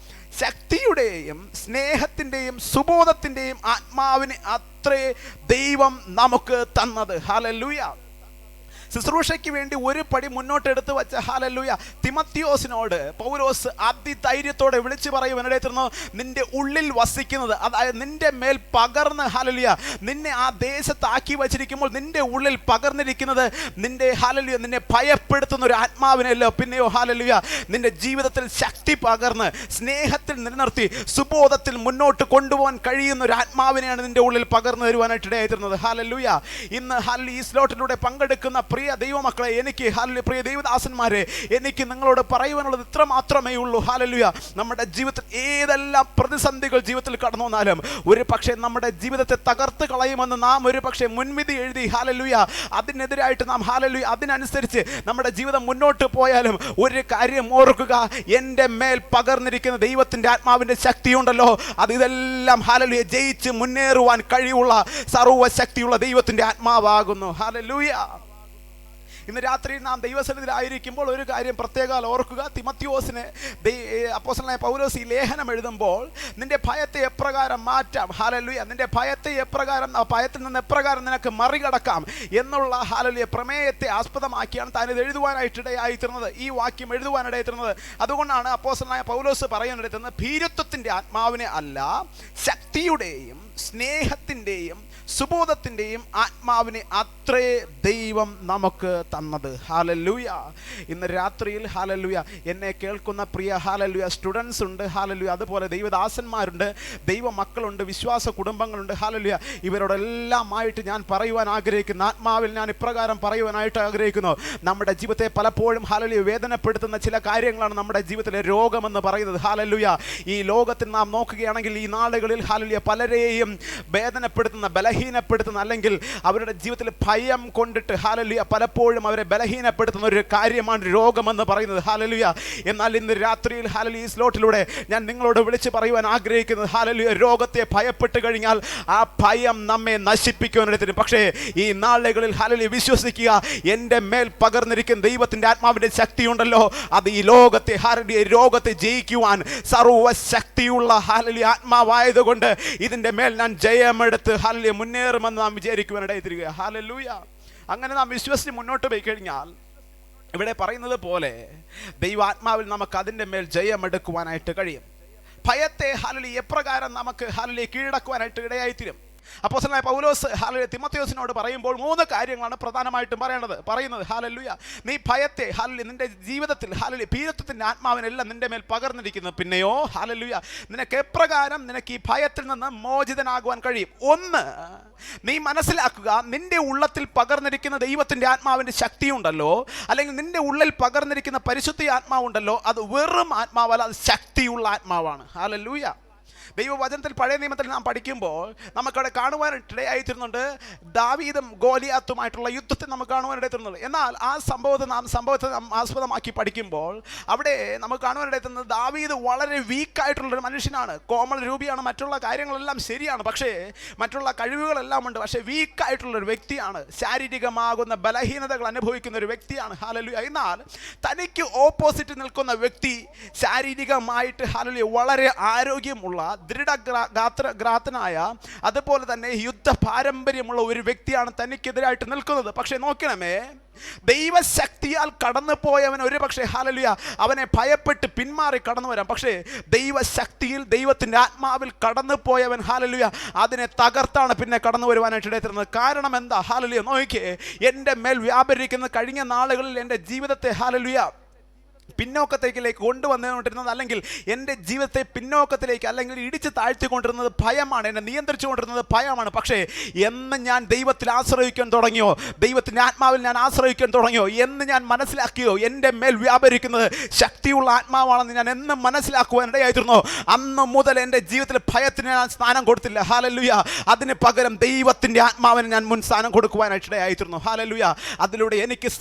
C: ശക്തിയുടെയും സ്നേഹത്തിൻ്റെയും സുബോധത്തിൻ്റെയും ആത്മാവിനെ അത്രേ ദൈവം നമുക്ക് തന്നത്. ഹല്ലേലൂയ. ശുശ്രൂഷയ്ക്ക് വേണ്ടി ഒരു പടി മുന്നോട്ടെടുത്ത് വെച്ച ഹല്ലേലൂയ തിമത്തിയോസിനോട് പൗലോസ് അതിധൈര്യത്തോടെ വിളിച്ചു പറയുവാനിടയായിരുന്നു: നിന്റെ ഉള്ളിൽ വസിക്കുന്നത്, അതായത് നിന്റെ മേൽ പകർന്ന്, ഹല്ലേലൂയ, നിന്നെ ആ ദേശത്താക്കി വച്ചിരിക്കുമ്പോൾ നിന്റെ ഉള്ളിൽ പകർന്നിരിക്കുന്നത് നിന്റെ ഹല്ലേലൂയ നിന്നെ ഭയപ്പെടുത്തുന്ന ഒരു ആത്മാവിനല്ലോ, പിന്നെയോ ഹല്ലേലൂയ നിന്റെ ജീവിതത്തിൽ ശക്തി പകർന്ന് സ്നേഹത്തിൽ നിലനിർത്തി സുബോധത്തിൽ മുന്നോട്ട് കൊണ്ടുപോകാൻ കഴിയുന്ന ഒരു ആത്മാവിനെയാണ് നിന്റെ ഉള്ളിൽ പകർന്നു തരുവാനായിട്ടിടയായിരുന്നത്. ഹല്ലേലൂയ. ഇന്ന് ഈ സ്ലോട്ടിലൂടെ പങ്കെടുക്കുന്ന പ്രിയ ദൈവമക്കളെ, എനിക്ക് പ്രിയ ദൈവദാസന്മാരെ, എനിക്ക് നിങ്ങളോട് പറയുവാനുള്ളത് ഇത്ര മാത്രമേ ഉള്ളൂ. ഹല്ലേലൂയ. നമ്മുടെ ജീവിതത്തിൽ ഏതെല്ലാം പ്രതിസന്ധികൾ ജീവിതത്തിൽ കടന്നു വന്നാലും ഒരു പക്ഷേ നമ്മുടെ ജീവിതത്തെ തകർത്ത് കളയുമെന്ന് നാം ഒരു പക്ഷേ മുൻവിധി എഴുതി, ഹല്ലേലൂയ, അതിനെതിരായിട്ട് നാം ഹല്ലേലൂയ അതിനനുസരിച്ച് നമ്മുടെ ജീവിതം മുന്നോട്ട് പോയാലും ഒരു കാര്യം ഓർക്കുക: എൻ്റെ മേൽ പകർന്നിരിക്കുന്ന ദൈവത്തിൻ്റെ ആത്മാവിൻ്റെ ശക്തിയുണ്ടല്ലോ, അത് ഇതെല്ലാം ഹല്ലേലൂയ ജയിച്ച് മുന്നേറുവാൻ കഴിവുള്ള സർവ്വശക്തിയുള്ള ദൈവത്തിൻ്റെ ആത്മാവാകുന്നു. ഹല്ലേലൂയ. ഇന്ന് രാത്രി നാം ദൈവസന്നിധിയിലായിരിക്കുമ്പോൾ ഒരു കാര്യം പ്രത്യേകം ഓർക്കുക: തിമത്തിയോസിന് അപ്പോസ്തലനായ പൗലോസ് ഈ ലേഖനം എഴുതുമ്പോൾ നിന്റെ ഭയത്തെ എപ്രകാരം മാറ്റാം, ഹല്ലേലൂയ, നിന്റെ ഭയത്തെ എപ്രകാരം, ഭയത്തിൽ നിന്ന് എപ്രകാരം നിനക്ക് മറികടക്കാം എന്നുള്ള ഹല്ലേലൂയ പ്രമേയത്തെ ആസ്പദമാക്കിയാണ് താൻ ഇത് എഴുതുവാനായിട്ടിടയായിത്തീർന്നത്, ഈ വാക്യം എഴുതുവാനിടയായിത്തീർന്നത്. അതുകൊണ്ടാണ് അപ്പോസ്തലനായ പൗലോസ് പറയാനിടയായിത്തീർന്നത്: ഭീരുത്വത്തിൻ്റെ ആത്മാവിനെ അല്ല, ശക്തിയുടെയും സ്നേഹത്തിൻ്റെയും സുബോധത്തിൻ്റെയും ആത്മാവിനെ അത്രേ ദൈവം നമുക്ക് തന്നത്. ഹല്ലേലൂയ. ഇന്ന് രാത്രിയിൽ ഹല്ലേലൂയ എന്നെ കേൾക്കുന്ന പ്രിയ ഹല്ലേലൂയ സ്റ്റുഡൻസ് ഉണ്ട്, ഹല്ലേലൂയ, അതുപോലെ ദൈവദാസന്മാരുണ്ട്, ദൈവമക്കളുണ്ട്, വിശ്വാസ കുടുംബങ്ങളുണ്ട്. ഹല്ലേലൂയ. ഇവരോടെല്ലാമായിട്ട് ഞാൻ പറയുവാൻ ആഗ്രഹിക്കുന്നു, ആത്മാവിൽ ഞാൻ ഇപ്രകാരം പറയുവാനായിട്ട് ആഗ്രഹിക്കുന്നു: നമ്മുടെ ജീവിതത്തെ പലപ്പോഴും ഹല്ലേലൂയ വേദനപ്പെടുത്തുന്ന ചില കാര്യങ്ങളാണ് നമ്മുടെ ജീവിതത്തിലെ രോഗമെന്ന് പറയുന്നത്. ഹല്ലേലൂയ. ഈ ലോകത്തിൽ നാം നോക്കുകയാണെങ്കിൽ ഈ നാളുകളിൽ ഹല്ലേലൂയ പലരെയും വേദനപ്പെടുത്തുന്ന, ബലഹീനപ്പെടുത്തുന്ന, അല്ലെങ്കിൽ അവരുടെ ജീവിതത്തിൽ ഭയം കൊണ്ടിട്ട് ഹല്ലേലൂയ പലപ്പോഴും അവരെ ബലഹീനപ്പെടുത്തുന്ന ഒരു കാര്യമാണ് രോഗമെന്ന് പറയുന്നത്. ഹല്ലേലൂയ. എന്നാൽ ഇന്ന് രാത്രിയിൽ ഹല്ലേലൂയ സ്ലോട്ടിലൂടെ ഞാൻ നിങ്ങളോട് വിളിച്ച് പറയുവാൻ ആഗ്രഹിക്കുന്നത്: ഹല്ലേലൂയ, രോഗത്തെ ഭയപ്പെട്ട് കഴിഞ്ഞാൽ ആ ഭയം നമ്മെ നശിപ്പിക്കുവാനെടുത്തിരും. പക്ഷേ ഈ നാളുകളിൽ ഹല്ലേലൂയ വിശ്വസിക്കുക: എൻ്റെ മേൽ പകർന്നിരിക്കുന്ന ദൈവത്തിൻ്റെ ആത്മാവിൻ്റെ ശക്തിയുണ്ടല്ലോ, അത് ഈ ലോകത്തെ ഹല്ലേലൂയ രോഗത്തെ ജയിക്കുവാൻ സർവ്വശക്തിയുള്ള ഹല്ലേലൂയ ആത്മാവായതുകൊണ്ട് ഇതിൻ്റെ മേൽ ഞാൻ ജയമെടുത്ത് ഹല്ലേലൂയ മുന്നേറുമെന്ന് നാം വിചാരിക്കുവാനിടയായിത്തീരുക. ഹല്ലേലൂയ. അങ്ങനെ നാം വിശ്വസിച്ച് മുന്നോട്ട് പോയി കഴിഞ്ഞാൽ ഇവിടെ പറയുന്നത് പോലെ ദൈവാത്മാവിൽ നമുക്ക് അതിൻ്റെ മേൽ ജയമെടുക്കുവാനായിട്ട് കഴിയും. ഭയത്തെ ഹല്ലേലൂയ എപ്രകാരം നമുക്ക് ഹല്ലേലൂയ കീഴടക്കുവാനായിട്ട് ഇടയായിത്തീരും. അപ്പോസ്തലനായ പൗലോസ് ഹല്ലേലൂയ തിമോഥെയോസിനോട് പറയുമ്പോൾ 3 കാര്യങ്ങളാണ് പ്രധാനമായിട്ടും പറയുന്നത്. ഹല്ലേലൂയ, നീ ഭയത്തെ ഹല്ലേലൂയ നിന്റെ ജീവിതത്തിൽ ഹല്ലേലൂയ ഭീരുത്വത്തിൻ്റെ ആത്മാവിനെല്ലാം നിന്റെ മേൽ പകർന്നിരിക്കുന്നത്, പിന്നെയോ ഹല്ലേലൂയ നിനക്ക് എപ്രകാരം നിനക്ക് ഈ ഭയത്തിൽ നിന്ന് മോചിതനാകുവാൻ കഴിയും. 1, നീ മനസ്സിലാക്കുക: നിന്റെ ഉള്ളത്തിൽ പകർന്നിരിക്കുന്ന ദൈവത്തിൻ്റെ ആത്മാവിൻ്റെ ശക്തിയുണ്ടല്ലോ, അല്ലെങ്കിൽ നിന്റെ ഉള്ളിൽ പകർന്നിരിക്കുന്ന പരിശുദ്ധ ആത്മാവുണ്ടല്ലോ, അത് വെറും ആത്മാവല്ല, അത് ശക്തിയുള്ള ആത്മാവാണ്. ഹല്ലേലൂയ. ദൈവവചനത്തിൽ പഴയ നിയമത്തിൽ നാം പഠിക്കുമ്പോൾ നമുക്കവിടെ കാണുവാനിടയായിത്തീരുന്നുണ്ട് ദാവീദും ഗോലിയാത്തുമായിട്ടുള്ള യുദ്ധത്തിൽ നമുക്ക് കാണുവാനിടയായിത്തീരുന്നത്. എന്നാൽ ആ സംഭവത്തെ നാം ആസ്പദമാക്കി പഠിക്കുമ്പോൾ അവിടെ നമുക്ക് കാണുവാനിടയായിത്തീരുന്നത് ദാവീദ് വളരെ വീക്കായിട്ടുള്ളൊരു മനുഷ്യനാണ്. കോമൾ രൂപിയാണ്, മറ്റുള്ള കാര്യങ്ങളെല്ലാം ശരിയാണ്, പക്ഷേ മറ്റുള്ള കഴിവുകളെല്ലാം ഉണ്ട്, പക്ഷേ വീക്കായിട്ടുള്ളൊരു വ്യക്തിയാണ്, ശാരീരികമാകുന്ന ബലഹീനതകൾ അനുഭവിക്കുന്ന ഒരു വ്യക്തിയാണ്. ഹല്ലേലൂയ. എന്നാൽ തനിക്ക് ഓപ്പോസിറ്റ് നിൽക്കുന്ന വ്യക്തി ശാരീരികമായിട്ട് ഹല്ലേലൂയ വളരെ ആരോഗ്യമുള്ള ദൃഢഗ്രാത്തനായ അതുപോലെ തന്നെ യുദ്ധ പാരമ്പര്യമുള്ള ഒരു വ്യക്തിയാണ് തനിക്കെതിരായിട്ട് നിൽക്കുന്നത്. പക്ഷെ നോക്കണമേ, ദൈവശക്തിയാൽ കടന്നു പോയവൻ ഒരു പക്ഷേ ഹല്ലേലൂയ അവനെ ഭയപ്പെട്ട് പിന്മാറി കടന്നു വരാം. പക്ഷേ ദൈവശക്തിയിൽ ദൈവത്തിൻ്റെ ആത്മാവിൽ കടന്നു പോയവൻ ഹല്ലേലൂയ അതിനെ തകർത്താണ് പിന്നെ കടന്നു വരുവാനായിട്ട് ഇടയായിരുന്നത്. കാരണം എന്താ? ഹല്ലേലൂയ നോക്കിയേ, എൻ്റെ മേൽ വ്യാപരിക്കുന്ന കഴിഞ്ഞ നാളുകളിൽ എൻ്റെ ജീവിതത്തെ ഹല്ലേലൂയ പിന്നോക്കത്തേക്കിലേക്ക് കൊണ്ടുവന്നുകൊണ്ടിരുന്നത്, അല്ലെങ്കിൽ എൻ്റെ ജീവിതത്തെ പിന്നോക്കത്തിലേക്ക് അല്ലെങ്കിൽ ഇടിച്ച് താഴ്ത്തിക്കൊണ്ടിരുന്നത് ഭയമാണ്, എന്നെ നിയന്ത്രിച്ചു കൊണ്ടിരുന്നത് ഭയമാണ്. പക്ഷേ എന്ന് ഞാൻ ദൈവത്തിൽ ആശ്രയിക്കാൻ തുടങ്ങിയോ, ദൈവത്തിൻ്റെ ആത്മാവിൽ ഞാൻ ആശ്രയിക്കാൻ തുടങ്ങിയോ, എന്ന് ഞാൻ മനസ്സിലാക്കിയോ എൻ്റെ മേൽ വ്യാപരിക്കുന്നത് ശക്തിയുള്ള ആത്മാവാണെന്ന് ഞാൻ എന്ന് മനസ്സിലാക്കുവാൻ ഇടയായിരുന്നു, അന്ന് മുതൽ എൻ്റെ ജീവിതത്തിൽ ഭയത്തിന് ഞാൻ സ്ഥാനം കൊടുത്തില്ല. ഹല്ലേലൂയ. അതിന് പകരം ദൈവത്തിൻ്റെ ആത്മാവിന് ഞാൻ മുൻ സ്ഥാനം കൊടുക്കുവാനായിട്ട് ഇടയായിരുന്നു. ഹല്ലേലൂയ. അതിലൂടെ എനിക്ക്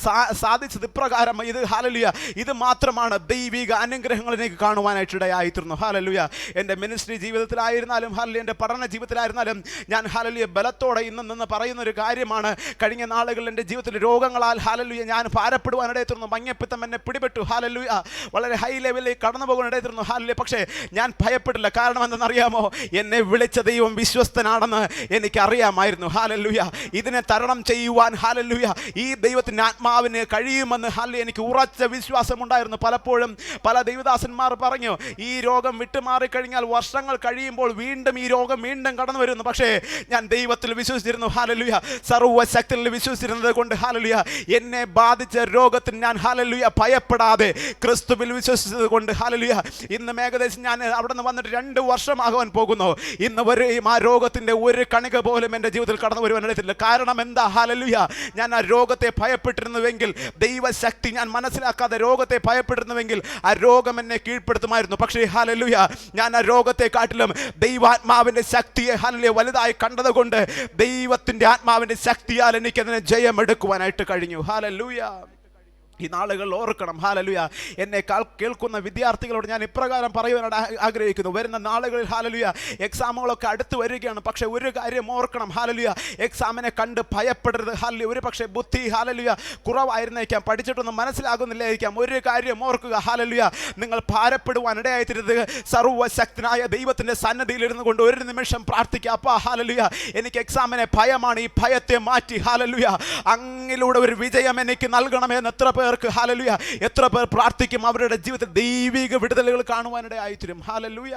C: സാധിച്ചത് ഇപ്രകാരം, ഇത് ഹല്ലേലൂയ ഇത് മാത്രമാണ് ദൈവിക അനുഗ്രഹങ്ങൾ എനിക്ക് കാണുവാനായിട്ട് ഇടയായിത്തീർന്നു. ഹല്ലേലൂയ. എൻ്റെ മിനിസ്ട്രി ജീവിതത്തിലായിരുന്നാലും ഹല്ലേലൂയ എൻ്റെ പഠന ജീവിതത്തിലായിരുന്നാലും ഞാൻ ഹല്ലേലൂയ ബലത്തോടെ ഇന്ന് നിന്ന് പറയുന്ന ഒരു കാര്യമാണ്, കഴിഞ്ഞ നാളുകളിൽ എൻ്റെ ജീവിതത്തിൽ രോഗങ്ങളാൽ ഹല്ലേലൂയ ഞാൻ ഭാരപ്പെടുവാനിടയായിത്തീർന്നു. മഞ്ഞപ്പിത്തം എന്നെ പിടിപെട്ടു. ഹല്ലേലൂയ. വളരെ ഹൈ ലെവലിലേക്ക് കടന്നു പോകാനിടയായിത്തീർന്നു. ഹല്ലേലൂയ. പക്ഷേ ഞാൻ ഭയപ്പെട്ടില്ല. കാരണം എന്തെന്നറിയാമോ? എന്നെ വിളിച്ച ദൈവം വിശ്വസ്തനാണെന്ന് എനിക്കറിയാമായിരുന്നു. ഹല്ലേലൂയ. ഇതിനെ തരണം ചെയ്യുവാൻ ഹല്ലേലൂയ ഈ ദൈവത്തിൻ്റെ ആത്മാവിന് കഴിയുമെന്ന് ഹല്ലേലൂയ എനിക്ക് ഉറച്ച വിശ്വാസമുണ്ടായിരുന്നു. പലപ്പോഴും പല ദൈവദാസന്മാർ പറഞ്ഞു, ഈ രോഗം വിട്ടുമാറിക്കഴിഞ്ഞാൽ വർഷങ്ങൾ കഴിയുമ്പോൾ വീണ്ടും ഈ രോഗം വീണ്ടും കടന്നു വരുന്നു. പക്ഷേ ഞാൻ ദൈവത്തിൽ വിശ്വസിച്ചിരുന്നു. ഹല്ലേലൂയ. സർവ്വശക്തിയിൽ വിശ്വസിച്ചിരുന്നത് കൊണ്ട് ഹല്ലേലൂയ എന്നെ ബാധിച്ച രോഗത്തിന് ഞാൻ ഹല്ലേലൂയ ഭയപ്പെടാതെ ക്രിസ്തുവിൽ വിശ്വസിച്ചത് കൊണ്ട് ഹല്ലേലൂയ ഇന്ന് ഏകദേശം ഞാൻ അവിടെ നിന്ന് വന്നിട്ട് 2 വർഷമാകാൻ പോകുന്നു. ഇന്ന് വരെയും ആ രോഗത്തിൻ്റെ ഒരു കണിക പോലും എൻ്റെ ജീവിതത്തിൽ കടന്നു വരുവാനിടത്തില്ല. കാരണം എന്താ? ഹല്ലേലൂയ ഞാൻ ആ രോഗത്തെ ഭയപ്പെട്ടിരുന്നുവെങ്കിൽ, ദൈവശക്തി ഞാൻ മനസ്സിലാക്കാതെ രോഗത്തെ ഭയപ്പെടുന്നുവെങ്കിൽ ആ രോഗം എന്നെ കീഴ്പ്പെടുത്തുമായിരുന്നു. പക്ഷേ ഹല്ലേലൂയ ഞാൻ ആ രോഗത്തെക്കാട്ടിലും ദൈവാത്മാവിൻ്റെ ശക്തിയെ ഹല്ലേലൂയ വലുതായി കണ്ടതുകൊണ്ട് ദൈവത്തിൻ്റെ ആത്മാവിൻ്റെ ശക്തിയാൽ എനിക്കതിനെ ജയമെടുക്കുവാനായിട്ട് കഴിഞ്ഞു. ഹല്ലേലൂയ. ഈ നാളുകൾ ഓർക്കണം. ഹല്ലേലൂയ. എന്നെ കേൾക്കുന്ന വിദ്യാർത്ഥികളോട് ഞാൻ ഇപ്രകാരം പറയുവാനായിട്ട് ആഗ്രഹിക്കുന്നു. വരുന്ന നാളുകളിൽ ഹല്ലേലൂയ എക്സാമുകളൊക്കെ അടുത്ത് വരികയാണ്. പക്ഷേ ഒരു കാര്യം ഓർക്കണം. ഹല്ലേലൂയ എക്സാമിനെ കണ്ട് ഭയപ്പെടരുത്. ഹല്ലേലൂയ. ഒരു പക്ഷേ ബുദ്ധി ഹല്ലേലൂയ കുറവായിരുന്നേക്കാം, പഠിച്ചിട്ടൊന്നും മനസ്സിലാകുന്നില്ലായിരിക്കാം. ഒരു കാര്യം ഓർക്കുക. ഹല്ലേലൂയ നിങ്ങൾ ഭാരപ്പെടുവാൻ ഇടയായിത്തീരരുത്. സർവ്വശക്തനായ ദൈവത്തിൻ്റെ സന്നിധിയിലിരുന്നു കൊണ്ട് ഒരു നിമിഷം പ്രാർത്ഥിക്കുക. അപ്പാ ഹല്ലേലൂയ എനിക്ക് എക്സാമിനെ ഭയമാണ്, ഈ ഭയത്തെ മാറ്റി ഹല്ലേലൂയ അങ്ങിലൂടെ ഒരു വിജയം എനിക്ക് നൽകണമെന്ന് എത്ര പേർക്ക് ഹല്ലേലൂയ എത്ര പേർ പ്രാർത്ഥിക്കും. അവരുടെ ജീവിതത്തിൽ ദൈവിക വിടുതലുകൾ കാണുവാനിടയായിത്തീരും. ഹല്ലേലൂയ.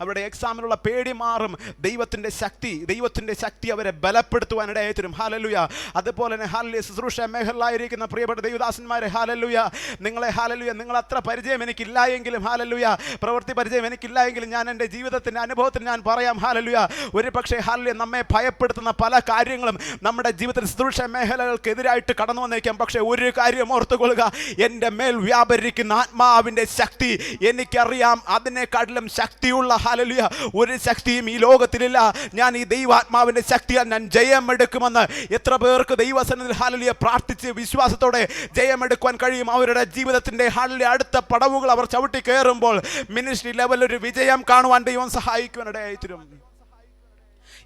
C: അവരുടെ എക്സാമിലുള്ള പേടി മാറും. ദൈവത്തിൻ്റെ ശക്തി അവരെ ബലപ്പെടുത്തുവാനിടയായിത്തീരും. ഹല്ലേലൂയ. അതുപോലെ തന്നെ ഹല്ലേലൂയ ശുശ്രൂഷ മേഖലയിലായിരിക്കുന്ന പ്രിയപ്പെട്ട ദൈവദാസന്മാരെ ഹല്ലേലൂയ നിങ്ങളെ ഹല്ലേലൂയ നിങ്ങൾ അത്ര പരിചയം എനിക്കില്ല എങ്കിലും ഹല്ലേലൂയ പ്രവൃത്തി പരിചയം എനിക്കില്ല എങ്കിലും ഞാൻ എൻ്റെ ജീവിതത്തിൻ്റെ അനുഭവത്തിൽ ഞാൻ പറയാം. ഹല്ലേലൂയ ഒരു പക്ഷേ ഹല്ലേലൂയ നമ്മെ ഭയപ്പെടുത്തുന്ന പല കാര്യങ്ങളും നമ്മുടെ ജീവിതത്തിൽ ശുശ്രൂഷ മേഖലകൾക്കെതിരായിട്ട് കടന്നു വന്നേക്കാം. പക്ഷേ ഒരു കാര്യം ഓർത്തുകൊള്ളുക, എൻ്റെ മേൽ വ്യാപരിക്കുന്ന ആത്മാവിൻ്റെ ശക്തി എനിക്കറിയാം. അതിനെക്കാട്ടിലും ശക്തിയുള്ള ഹല്ലേലൂയ ഒരു ശക്തിയും ഈ ലോകത്തിലില്ല. ഞാൻ ഈ ദൈവാത്മാവിൻ്റെ ശക്തിയാൽ ഞാൻ ജയമെടുക്കുമെന്ന് എത്ര പേർക്ക് ദൈവസന്നിധിയിൽ ഹല്ലേലൂയ പ്രാർത്ഥിച്ച് വിശ്വാസത്തോടെ ജയമെടുക്കുവാൻ കഴിയും. അവരുടെ ജീവിതത്തിൻ്റെ ഹല്ലേലൂയ അടുത്ത പടവുകൾ അവർ ചവിട്ടി കയറുമ്പോൾ മിനിസ്ട്രി ലെവലിൽ ഒരു വിജയം കാണുവാൻ ദൈവം സഹായിക്കുവാനിടയായിത്തീരും.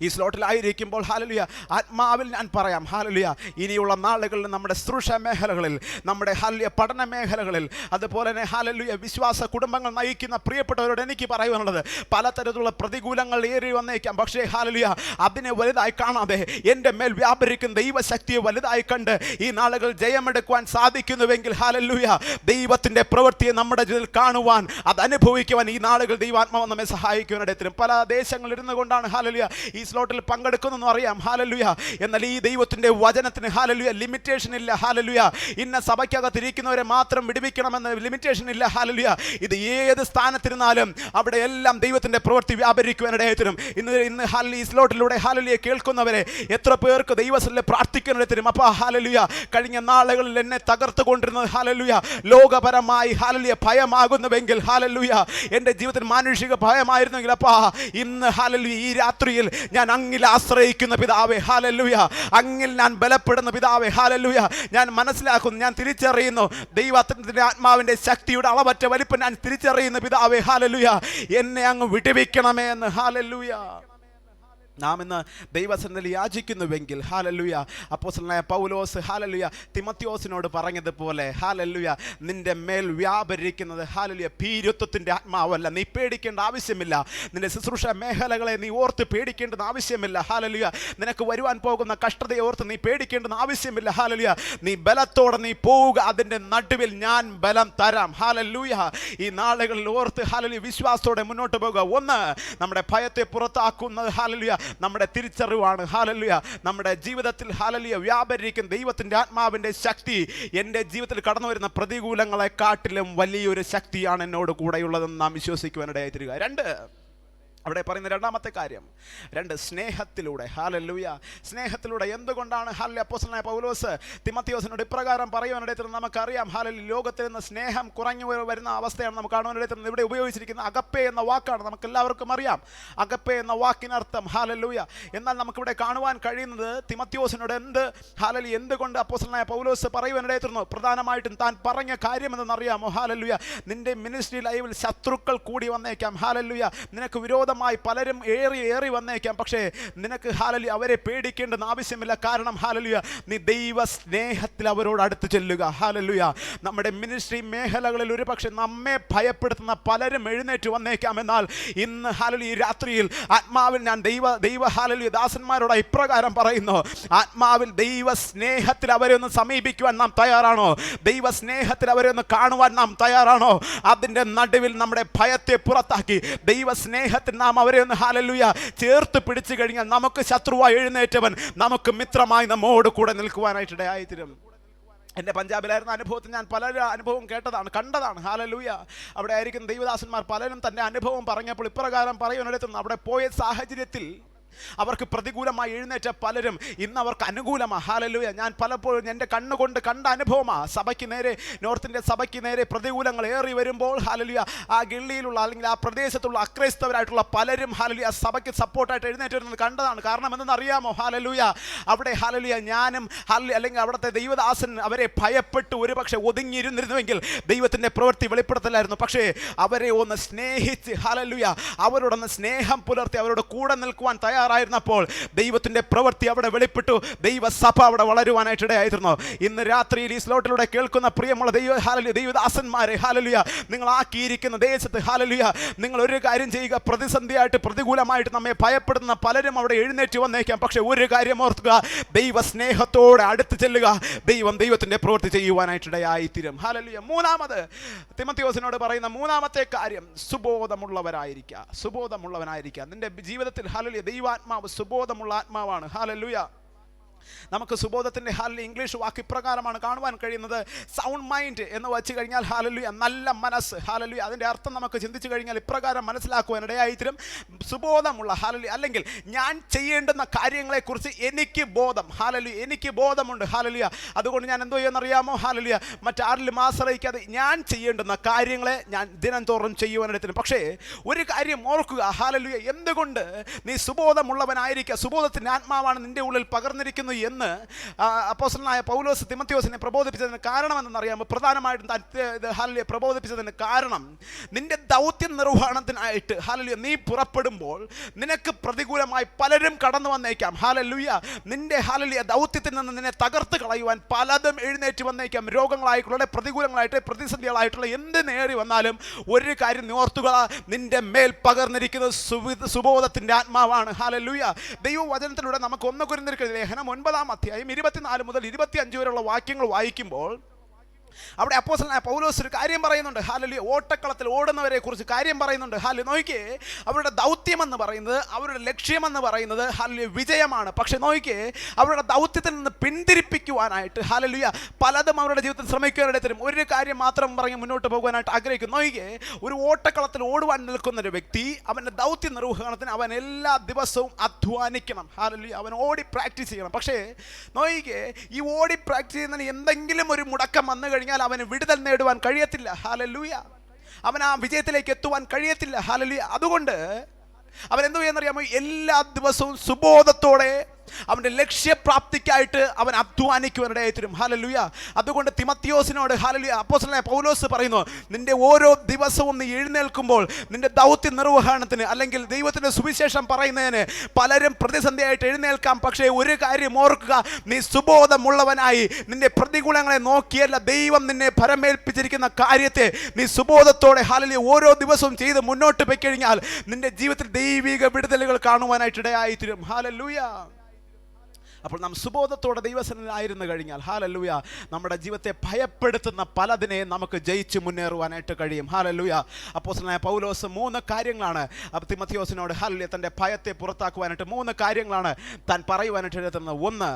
C: ഈ സ്ലോട്ടിലായിരിക്കുമ്പോൾ ഹല്ലേലൂയ ആത്മാവിൽ ഞാൻ പറയാം ഹല്ലേലൂയ ഇനിയുള്ള നാളുകളിൽ നമ്മുടെ ശുശ്രൂഷ മേഖലകളിൽ, നമ്മുടെ ഹല്ലേലൂയ പഠന മേഖലകളിൽ, അതുപോലെ തന്നെ ഹല്ലേലൂയ വിശ്വാസ കുടുംബങ്ങൾ നയിക്കുന്ന പ്രിയപ്പെട്ടവരോട് എനിക്ക് പറയുവാനുള്ളത്, പലതരത്തിലുള്ള പ്രതികൂലങ്ങൾ ഏറി വന്നേക്കാം. പക്ഷേ ഹല്ലേലൂയ അതിനെ വലുതായി കാണാതെ എൻ്റെ മേൽ വ്യാപരിക്കുന്ന ദൈവശക്തിയെ വലുതായി കണ്ട് ഈ നാളുകൾ ജയമെടുക്കുവാൻ സാധിക്കുന്നുവെങ്കിൽ ഹല്ലേലൂയ ദൈവത്തിൻ്റെ പ്രവൃത്തിയെ നമ്മുടെ ജീവിതത്തിൽ കാണുവാൻ, അത് അനുഭവിക്കുവാൻ ഈ നാളുകൾ ദൈവാത്മാവ് നമ്മെ സഹായിക്കുവാനിടത്തിൽ പല ദേശങ്ങളിൽ ഇരുന്നു കൊണ്ടാണ് ഹല്ലേലൂയ ഈ സ്ലോട്ടിൽ പങ്കെടുക്കുന്നു അറിയാം. ഹല്ലേലൂയ. എന്നാൽ ഈ ദൈവത്തിൻ്റെ വചനത്തിന് ഹല്ലേലൂയ ലിമിറ്റേഷൻ ഇല്ല. ഹല്ലേലൂയ ഇന്ന സഭയ്ക്കകത്തിരിക്കുന്നവരെ മാത്രം വിടുവിക്കണമെന്ന് ലിമിറ്റേഷൻ ഇല്ല. ഹല്ലേലൂയ ഇത് ഏത് സ്ഥാനത്തിരുന്നാലും അവിടെ എല്ലാം ദൈവത്തിൻ്റെ പ്രവൃത്തി വ്യാപരിക്കുവാനിടയായിത്തീരും. ഇന്ന് ഹല്ലേലൂയ ഈ സ്ലോട്ടിലൂടെ ഹല്ലേലൂയ കേൾക്കുന്നവരെ എത്ര പേർക്ക് ദൈവസന്നിധിയിൽ പ്രാർത്ഥിക്കാനിടയായിത്തീരും. അപ്പോൾ ഹല്ലേലൂയ കഴിഞ്ഞ നാളുകളിൽ എന്നെ തകർത്തുകൊണ്ടിരുന്നത് ഹല്ലേലൂയ ലോകപരമായി ഹല്ലേലൂയ ഭയമാകുന്നുവെങ്കിൽ, ഹല്ലേലൂയ എൻ്റെ ജീവിതത്തിൽ മാനുഷിക ഭയമായിരുന്നെങ്കിൽ, അപ്പോൾ ഇന്ന് ഹല്ലേലൂയ ഈ രാത്രിയിൽ ഞാൻ അങ്ങിൽ ആശ്രയിക്കുന്ന പിതാവേ, ഹല്ലേലൂയ അങ്ങിൽ ഞാൻ ബലപ്പെടുന്ന പിതാവേ, ഹല്ലേലൂയ ഞാൻ മനസ്സിലാക്കുന്നു, ഞാൻ തിരിച്ചറിയുന്നു ദൈവത്തിൻ്റെ ആത്മാവിൻ്റെ ശക്തിയുടെ അളവറ്റ വലിപ്പം ഞാൻ തിരിച്ചറിയുന്ന പിതാവേ, ഹല്ലേലൂയ എന്നെ അങ്ങ് വിടുവിക്കണമേ എന്ന്. ഹല്ലേലൂയ നാം ഇന്ന് ദൈവസന്നിധിയിൽ യാചിക്കുന്നുവെങ്കിൽ ഹല്ലേലൂയ, അപ്പോസ്തലനായ പൗലോസ് ഹല്ലേലൂയ തിമോത്തിയോസിനോട് പറഞ്ഞതുപോലെ ഹല്ലേലൂയ, നിന്റെ മേൽ വ്യാപരിക്കുന്നത് ഹല്ലേലൂയ ഭീരുത്വത്തിൻ്റെ ആത്മാവല്ല. നീ പേടിക്കേണ്ട ആവശ്യമില്ല. നിന്റെ ശുശ്രൂഷ മേഖലകളെ നീ ഓർത്ത് പേടിക്കേണ്ടെന്ന് ആവശ്യമില്ല. ഹല്ലേലൂയ, നിനക്ക് വരുവാൻ പോകുന്ന കഷ്ടതയെ ഓർത്ത് നീ പേടിക്കേണ്ടെന്ന് ആവശ്യമില്ല. ഹല്ലേലൂയ, നീ ബലത്തോടെ നീ പോവുക, അതിൻ്റെ നടുവിൽ ഞാൻ ബലം തരാം. ഹല്ലേലൂയ, ഈ നാളുകളിൽ ഓർത്ത് ഹല്ലേലൂയ വിശ്വാസത്തോടെ മുന്നോട്ട് പോകുക. ഒന്ന്, നമ്മുടെ ഭയത്തെ പുറത്താക്കുന്നത് ഹല്ലേലൂയ നമ്മുടെ തിരിച്ചറിവാണ്. ഹല്ലേലൂയ, നമ്മുടെ ജീവിതത്തിൽ ഹല്ലേലൂയ വ്യാപരിക്കുന്ന ദൈവത്തിൻ്റെ ആത്മാവിൻ്റെ ശക്തി എൻ്റെ ജീവിതത്തിൽ കടന്നു വരുന്ന പ്രതികൂലങ്ങളെക്കാട്ടിലും വലിയൊരു ശക്തിയാണ് എന്നോട് കൂടെയുള്ളതെന്ന് നാം വിശ്വസിക്കുവാനിടയായി തീരുക. രണ്ട്, അവിടെ പറയുന്ന രണ്ടാമത്തെ കാര്യം, രണ്ട്, സ്നേഹത്തിലൂടെ. ഹല്ലേലൂയ, സ്നേഹത്തിലൂടെ. എന്തുകൊണ്ടാണ് ഹല്ലേലൂയ അപ്പോസ്തലനായ പൗലോസ് തിമോത്തിയോസിനോട് ഇപ്രകാരം പറയുവാനിടയായി? നമുക്കറിയാം ഹല്ലേലൂയ ലോകത്തിൽ നിന്ന് സ്നേഹം കുറഞ്ഞു വരുന്ന അവസ്ഥയാണ് നമുക്ക് കാണുവാനിടയായി. ഇവിടെ ഉപയോഗിച്ചിരിക്കുന്ന അഗപ്പേ എന്ന വാക്കാണ്, നമുക്ക് എല്ലാവർക്കും അറിയാം അഗപ്പേ എന്ന വാക്കിനർത്ഥം. ഹല്ലേലൂയ, എന്നാൽ നമുക്കിവിടെ കാണുവാൻ കഴിയുന്നത് തിമോത്തിയോസിനോട് ഹല്ലേലൂയ എന്തുകൊണ്ട് അപ്പോസ്തലനായ പൗലോസ് പറയുവാനിടയായി? പ്രധാനമായിട്ടും താൻ പറഞ്ഞ കാര്യം എന്തെന്നറിയാമോ? ഹല്ലേലൂയ, നിന്റെ മിനിസ്ട്രി ലൈവിൽ ശത്രുക്കൾ കൂടി വന്നേക്കാം. ഹല്ലേലൂയ, നിനക്ക് വിരോധമായി പലരും ഏറി വന്നേക്കാം. പക്ഷേ നിനക്ക് ഹല്ലേലൂയ അവരെ പേടിക്കേണ്ടെന്ന് ആവശ്യമില്ല. കാരണം ഹല്ലേലൂയ നീ ദൈവ സ്നേഹത്തിൽ അവരോട് അടുത്ത് ചെല്ലുക. ഹല്ലേലൂയ, നമ്മുടെ മിനിസ്ട്രി മേഖലകളിൽ ഒരു പക്ഷേ നമ്മെ ഭയപ്പെടുത്തുന്ന പലരും എഴുന്നേറ്റ് വന്നേക്കാം. എന്നാൽ ഇന്ന് ഹല്ലേലൂയ ഈ രാത്രിയിൽ ആത്മാവിൽ ഞാൻ ദൈവ ഹല്ലേലൂയ ദാസന്മാരോട് ഇപ്രകാരം പറയുന്നു, ആത്മാവിൽ ദൈവ സ്നേഹത്തിൽ അവരെ ഒന്ന് സമീപിക്കുവാൻ നാം തയ്യാറാണോ? ദൈവ സ്നേഹത്തിൽ അവരെ ഒന്ന് കാണുവാൻ നാം തയ്യാറാണോ? അതിൻ്റെ നടുവിൽ നമ്മുടെ ഭയത്തെ പുറത്താക്കി ദൈവ സ്നേഹത്തിൽ നാം അവരെ ഒന്ന് ഹല്ലേലൂയ ചേർത്ത് പിടിച്ചു കഴിഞ്ഞാൽ നമുക്ക് ശത്രുവായി എഴുന്നേറ്റവൻ നമുക്ക് മിത്രമായി നമ്മോട് കൂടെ നിൽക്കുവാനായിട്ടിടയായിത്തീരും. എൻ്റെ പഞ്ചാബിലായിരുന്ന അനുഭവത്തിൽ ഞാൻ പല അനുഭവം കണ്ടതാണ്. ഹല്ലേലൂയ, അവിടെ ആയിരിക്കുന്ന ദൈവദാസന്മാർ പലരും തൻ്റെ അനുഭവം പറഞ്ഞപ്പോൾ ഇപ്രകാരം പറയുവാനിടത്തുന്നു, അവിടെ പോയ സാഹചര്യത്തിൽ അവർക്ക് പ്രതികൂലമായി എഴുന്നേറ്റ പലരും ഇന്ന് അവർക്ക് അനുകൂലമാണ്. ഹല്ലേലൂയ, ഞാൻ പലപ്പോഴും എൻ്റെ കണ്ണുകൊണ്ട് കണ്ട അനുഭവമാണ്. സഭയ്ക്ക് നേരെ, നോർത്ത് ഇന്ത്യ സഭയ്ക്ക് നേരെ പ്രതികൂലങ്ങൾ ഏറി വരുമ്പോൾ ഹല്ലേലൂയ ആ ഗിള്ളിയിലുള്ള അല്ലെങ്കിൽ ആ പ്രദേശത്തുള്ള അക്രൈസ്തവരായിട്ടുള്ള പലരും ഹല്ലേലൂയ സഭയ്ക്ക് സപ്പോർട്ടായിട്ട് എഴുന്നേറ്റ് വരുന്നത് കണ്ടതാണ്. കാരണം എന്തെന്നറിയാമോ? ഹല്ലേലൂയ, അവിടെ ഹല്ലേലൂയ ഞാനും അല്ലെങ്കിൽ അവിടുത്തെ ദൈവദാസൻ അവരെ ഭയപ്പെട്ട് ഒരുപക്ഷെ ഒതുങ്ങിയിരുന്നിരുന്നുവെങ്കിൽ ദൈവത്തിൻ്റെ പ്രവൃത്തി വെളിപ്പെടുത്തലായിരുന്നു. പക്ഷേ അവരെ ഒന്ന് സ്നേഹിച്ച് ഹല്ലേലൂയ അവരോടൊന്ന് സ്നേഹം പുലർത്തി അവരോട് കൂടെ നിൽക്കുവാൻ തയ്യാറായിരുന്നപ്പോൾ ദൈവത്തിൻ്റെ പ്രവൃത്തി അവിടെ വെളിപ്പെട്ടു. ദൈവസഭ അവിടെ വളരുവാനായിട്ടിടയായിരുന്നു. ഇന്ന് രാത്രിയിൽ ഈ സ്ലോട്ടിലൂടെ കേൾക്കുന്ന പ്രിയമുള്ള ദൈവദാസന്മാരെ ഹല്ലേലൂയ, നിങ്ങൾ ആക്കിയിരിക്കുന്ന ദേശത്ത് ഹല്ലേലൂയ നിങ്ങൾ ഒരു കാര്യം ചെയ്യുക, പ്രതിസന്ധിയായിട്ട് പ്രതികൂലമായിട്ട് നമ്മെ ഭയപ്പെടുന്ന പലരും അവിടെ എഴുന്നേറ്റ് വന്നേക്കാം. പക്ഷെ ഒരു കാര്യം ഓർക്കുക, ദൈവ സ്നേഹത്തോടെ അടുത്ത് ചെല്ലുക, ദൈവത്തിൻ്റെ പ്രവൃത്തി ചെയ്യുവാനായിട്ടിടയായിത്തീരും. ഹല്ലേലൂയ. മൂന്നാമത് തിമോത്തിയോസിനോട് പറയുന്ന മൂന്നാമത്തെ കാര്യം, സുബോധമുള്ളവനായിരിക്കുക. നിന്റെ ജീവിതത്തിൽ ഹല്ലേലൂയ ദൈവാത്മാവ് സുബോധമുള്ള ആത്മാവാണ്. ഹല്ലേലൂയ, നമുക്ക് സുബോധത്തിൻ്റെ ഇംഗ്ലീഷ് വാക്ക് ഇപ്രകാരമാണ് കാണുവാൻ കഴിയുന്നത്, സൗണ്ട് മൈൻഡ് എന്ന് വെച്ച് കഴിഞ്ഞാൽ ഹല്ലേലൂയ നല്ല മനസ്സ്. ഹല്ലേലൂയ, അതിൻ്റെ അർത്ഥം നമുക്ക് ചിന്തിച്ചു കഴിഞ്ഞാൽ ഇപ്രകാരം മനസ്സിലാക്കുവാനിടയായിത്തീരും. സുബോധമുള്ള ഹല്ലേലൂയ, അല്ലെങ്കിൽ ഞാൻ ചെയ്യേണ്ടുന്ന കാര്യങ്ങളെക്കുറിച്ച് എനിക്ക് ബോധം. ഹല്ലേലൂയ, എനിക്ക് ബോധമുണ്ട്. ഹല്ലേലൂയ, അതുകൊണ്ട് ഞാൻ എന്തോ ചെയ്യുമെന്നറിയാമോ? ഹല്ലേലൂയ, മറ്റാരിലും ആശ്രയിക്കാതെ ഞാൻ ചെയ്യേണ്ടുന്ന കാര്യങ്ങളെ ഞാൻ ദിനം തോറും ചെയ്യുവാനിടത്തിന്. പക്ഷേ ഒരു കാര്യം ഓർക്കുക, ഹല്ലേലൂയ, എന്തുകൊണ്ട് നീ സുബോധമുള്ളവനായിരിക്കുക? സുബോധത്തിൻ്റെ ആത്മാവാണ് നിന്റെ ഉള്ളിൽ പകർന്നിരിക്കുന്നത് എന്ന് അപ്പോസ്തലനായ പൗലോസ് തിമോത്തിയോസിനെ പ്രബോധിപ്പിച്ചതിന് കാരണം എന്തെന്നറിയാമോ? പ്രധാനമായിട്ടും ഹല്ലേലൂയ പ്രബോധിപ്പിച്ചതിന് കാരണം, നിന്റെ ദൗത്യ നിർവഹണത്തിനായിട്ട് ഹല്ലേലൂയ നീ പുറപ്പെടുമ്പോൾ നിനക്ക് പ്രതികൂലമായി പലരും കടന്നു വന്നേക്കാം. ഹല്ലേലൂയ, നിന്റെ ഹല്ലേലൂയ ദൗത്യത്തിൽ നിന്ന് നിന്നെ തകർത്ത് കളയുവാൻ പലതും എഴുന്നേറ്റ് വന്നേക്കാം. രോഗങ്ങളായിട്ടുള്ള, പ്രതികൂലങ്ങളായിട്ട്, പ്രതിസന്ധികളായിട്ടുള്ള എന്ത് നേറി വന്നാലും ഒരു കാര്യം ഓർത്തുക, നിന്റെ മേൽ പകർന്നിരിക്കുന്നത് സുബോധത്തിൻ്റെ ആത്മാവാണ്. ഹല്ലേലൂയ, ദൈവവചനത്തിലൂടെ നമുക്ക് 1 കൊരിന്ത്യർ ലേഖനം 9-ാം അധ്യായം 24 മുതൽ 25 വരെയുള്ള വാക്യങ്ങൾ വായിക്കുമ്പോൾ അവിടെ അപ്പോസ്തലനായ പൗലോസ് ഒരു കാര്യം പറയുന്നുണ്ട്. ഹല്ലേലൂയ, ഓട്ടക്കളത്തിൽ ഓടുന്നവരെ കുറിച്ച് കാര്യം പറയുന്നുണ്ട്. ഹല്ലേലൂയ, നോക്കിയേ, അവരുടെ ദൗത്യമെന്ന് പറയുന്നത്, അവരുടെ ലക്ഷ്യമെന്ന് പറയുന്നത് ഹല്ലേലൂയ വിജയമാണ്. പക്ഷെ നോക്കിയേ, അവരുടെ ദൗത്യത്തിൽ നിന്ന് പിന്തിരിപ്പിക്കുവാനായിട്ട് ഹല്ലേലൂയ പലതും അവരുടെ ജീവിതത്തിൽ ശ്രമിക്കുവാനായിട്ട് ഒരു കാര്യം മാത്രം പറഞ്ഞ് മുന്നോട്ട് പോകുവാനായിട്ട് ആഗ്രഹിക്കും. നോക്കിയേ, ഒരു ഓട്ടക്കളത്തിൽ ഓടുവാൻ നിൽക്കുന്ന ഒരു വ്യക്തി അവൻ്റെ ദൗത്യ നിർവഹണത്തിന് അവൻ എല്ലാ ദിവസവും അധ്വാനിക്കണം. ഹല്ലേലൂയ, അവൻ ഓടി പ്രാക്ടീസ് ചെയ്യണം. പക്ഷേ നോക്കിയേ, ഈ ഓടി പ്രാക്ടീസ് ചെയ്യുന്നതിന് എന്തെങ്കിലും ഒരു മുടക്കം വന്നു കഴിഞ്ഞാൽ അവന് വിടുതൽ നേടുവാൻ കഴിയത്തില്ല. ഹല്ലേലൂയ, അവൻ ആ വിജയത്തിലേക്ക് എത്തുവാൻ കഴിയത്തില്ല. ഹല്ലേലൂയ, അതുകൊണ്ട് അവൻ എന്തോ ചെയ്യുന്നറിയാമോ? എല്ലാ ദിവസവും സുബോധത്തോടെ അവൻ്റെ ലക്ഷ്യപ്രാപ്തിക്കായിട്ട് അവൻ അധ്വാനിക്കുവാനിടയായി തീരും. ഹല്ലേലൂയ. അതുകൊണ്ട് തിമത്തിയോസിനോട് ഹല്ലേലൂയ അപ്പോസ്തലനായ പൗലോസ് പറയുന്നു, നിന്റെ ഓരോ ദിവസവും നീ എഴുന്നേൽക്കുമ്പോൾ നിന്റെ ദൗത്യ നിർവഹണത്തിന് അല്ലെങ്കിൽ ദൈവത്തിൻ്റെ സുവിശേഷം പറയുന്നതിന് പലരും പ്രതിസന്ധിയായിട്ട് എഴുന്നേൽക്കാം. പക്ഷേ ഒരു കാര്യം ഓർക്കുക, നീ സുബോധമുള്ളവനായി നിന്റെ പ്രതികൂലങ്ങളെ നോക്കിയല്ല ദൈവം നിന്നെ ഭരമേൽപ്പിച്ചിരിക്കുന്ന കാര്യത്തെ നീ സുബോധത്തോടെ ഹല്ലേലൂയ ഓരോ ദിവസവും ചെയ്ത് മുന്നോട്ട് പോയി കഴിഞ്ഞാൽ നിന്റെ ജീവിതത്തിൽ ദൈവിക വിടുതലുകൾ കാണുവാനായിട്ട് ഇടയായിത്തീരും. ഹല്ലേലൂയ. അപ്പോൾ നാം സുബോധത്തോടെ ദൈവസന്നിധിയിലായിരുന്നു കഴിഞ്ഞാൽ ഹല്ലേലൂയ നമ്മുടെ ജീവിതത്തെ ഭയപ്പെടുത്തുന്ന പലതിനെ നമുക്ക് ജയിച്ച് മുന്നേറുവാനായിട്ട് കഴിയും. ഹല്ലേലൂയ. അപ്പോസ്തലനായ പൗലോസ് 3 കാര്യങ്ങളാണ് തിമത്തിയോസിനോട് ഹല്ലേലൂയ തൻ്റെ ഭയത്തെ പുറത്താക്കുവാനായിട്ട് 3 കാര്യങ്ങളാണ് താൻ പറയുവാനായിട്ട് എഴുതുന്നത്. 1,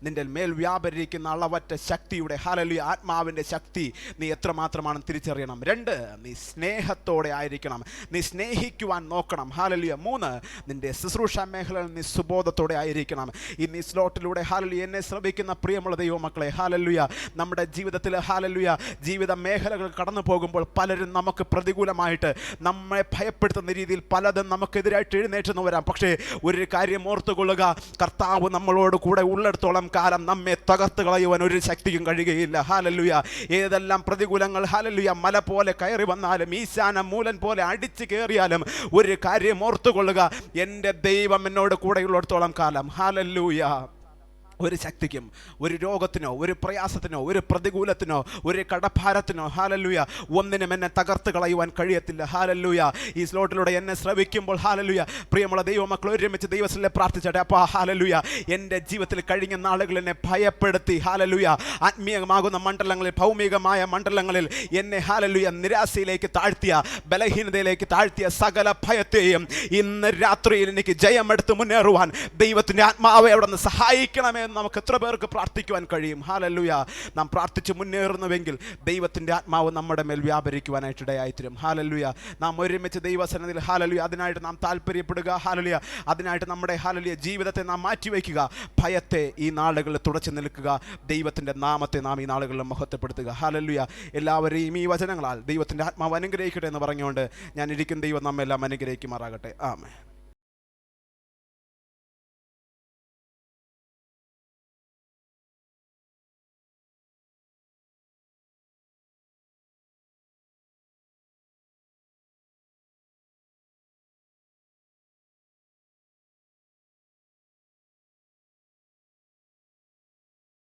C: നിന്റെ മേൽ വ്യാപരിക്കുന്ന അളവറ്റ ശക്തിയുടെ ഹല്ലേലൂയ ആത്മാവിൻ്റെ ശക്തി നീ എത്രമാത്രമാണെന്ന് തിരിച്ചറിയണം. 2, നീ സ്നേഹത്തോടെ ആയിരിക്കണം, നീ സ്നേഹിക്കുവാൻ നോക്കണം. ഹല്ലേലൂയ. 3, നിന്റെ ശുശ്രൂഷ മേഖലയിൽ നീ സുബോധത്തോടെ ആയിരിക്കണം. ഈ സ്ലോട്ടിലൂടെ ഹല്ലേലൂയ എന്നെ ശ്രമിക്കുന്ന പ്രിയമുള്ള ദൈവമക്കളെ ഹല്ലേലൂയ നമ്മുടെ ജീവിതത്തിൽ ഹല്ലേലൂയ ജീവിത മേഖലകൾ കടന്നു പോകുമ്പോൾ പലരും നമുക്ക് പ്രതികൂലമായിട്ട് നമ്മെ ഭയപ്പെടുത്തുന്ന രീതിയിൽ പലതും നമുക്കെതിരായിട്ട് എഴുന്നേറ്റെന്ന് വരാം. പക്ഷേ ഒരു കാര്യം ഓർത്തുകൊള്ളുക, കർത്താവ് നമ്മളോട് കൂടെ ഉള്ളിടത്തോളം കാലം നമ്മെ തകർത്ത് കളയുവാൻ ഒരു ശക്തിയും കഴിയുകയില്ല. ഹല്ലേലൂയ. ഏതെല്ലാം പ്രതികൂലങ്ങൾ ഹല്ലേലൂയ മല പോലെ കയറി വന്നാലും ഈശാന മൂലൻ പോലെ അടിച്ചു കയറിയാലും ഒരു കാര്യം ഓർത്തുകൊള്ളുക, എൻ്റെ ദൈവം എന്നോട് കൂടെയുള്ളിടത്തോളം കാലം ഹല്ലേലൂയ ഒരു ശക്തിക്കും ഒരു രോഗത്തിനോ ഒരു പ്രയാസത്തിനോ ഒരു പ്രതികൂലത്തിനോ ഒരു കടഭാരത്തിനോ ഹല്ലേലൂയ ഒന്നിനും എന്നെ തകർത്ത് കളയുവാൻ കഴിയത്തില്ല. ഹല്ലേലൂയ. ഈ സ്ലോട്ടിലൂടെ എന്നെ ശ്രവിക്കുമ്പോൾ ഹല്ലേലൂയ പ്രിയമുള്ള ദൈവമക്കൾ ഒരുമിച്ച് ദൈവത്തിലെ പ്രാർത്ഥിച്ചട്ടെ. അപ്പോൾ ഹല്ലേലൂയ എൻ്റെ ജീവിതത്തിൽ കഴിഞ്ഞ നാളുകൾ എന്നെ ഭയപ്പെടുത്തി ഹല്ലേലൂയ ആത്മീയമാകുന്ന മണ്ഡലങ്ങളിൽ ഭൗമികമായ മണ്ഡലങ്ങളിൽ എന്നെ ഹല്ലേലൂയ നിരാശയിലേക്ക് താഴ്ത്തിയ ബലഹീനതയിലേക്ക് താഴ്ത്തിയ സകല ഭയത്തെയും ഇന്ന് രാത്രിയിൽ എനിക്ക് ജയമെടുത്ത് മുന്നേറുവാൻ ദൈവത്തിൻ്റെ ആത്മാവെ അവിടെ നിന്ന് സഹായിക്കണമേ എന്ന് നമുക്ക് എത്ര പേർക്ക് പ്രാർത്ഥിക്കുവാൻ കഴിയും. ഹല്ലേലൂയ. നാം പ്രാർത്ഥിച്ച് മുന്നേറുന്നുവെങ്കിൽ ദൈവത്തിൻ്റെ ആത്മാവ് നമ്മുടെ മേൽ വ്യാപരിക്കുവാനായിട്ട് ഇടയായിത്തീരും. ഹല്ലേലൂയ. നാം ഒരുമിച്ച് ദൈവസന്നിധിയിൽ ഹല്ലേലൂയ അതിനായിട്ട് നാം താല്പര്യപ്പെടുക. ഹല്ലേലൂയ. അതിനായിട്ട് നമ്മുടെ ഹല്ലേലൂയ ജീവിതത്തെ നാം മാറ്റിവെക്കുക. ഭയത്തെ ഈ നാളുകളിൽ തുടച്ചു നിൽക്കുക. ദൈവത്തിൻ്റെ നാമത്തെ നാം ഈ നാളുകളിൽ മഹത്വപ്പെടുത്തുക. ഹല്ലേലൂയ. എല്ലാവരെയും ഈ വചനങ്ങളാൽ ദൈവത്തിൻ്റെ ആത്മാവ് അനുഗ്രഹിക്കട്ടെ എന്ന് പറഞ്ഞുകൊണ്ട് ഞാൻ ഇരിക്കുന്ന ദൈവം നമ്മെല്ലാം അനുഗ്രഹിക്കുമാറാകട്ടെ. ആമേൻ.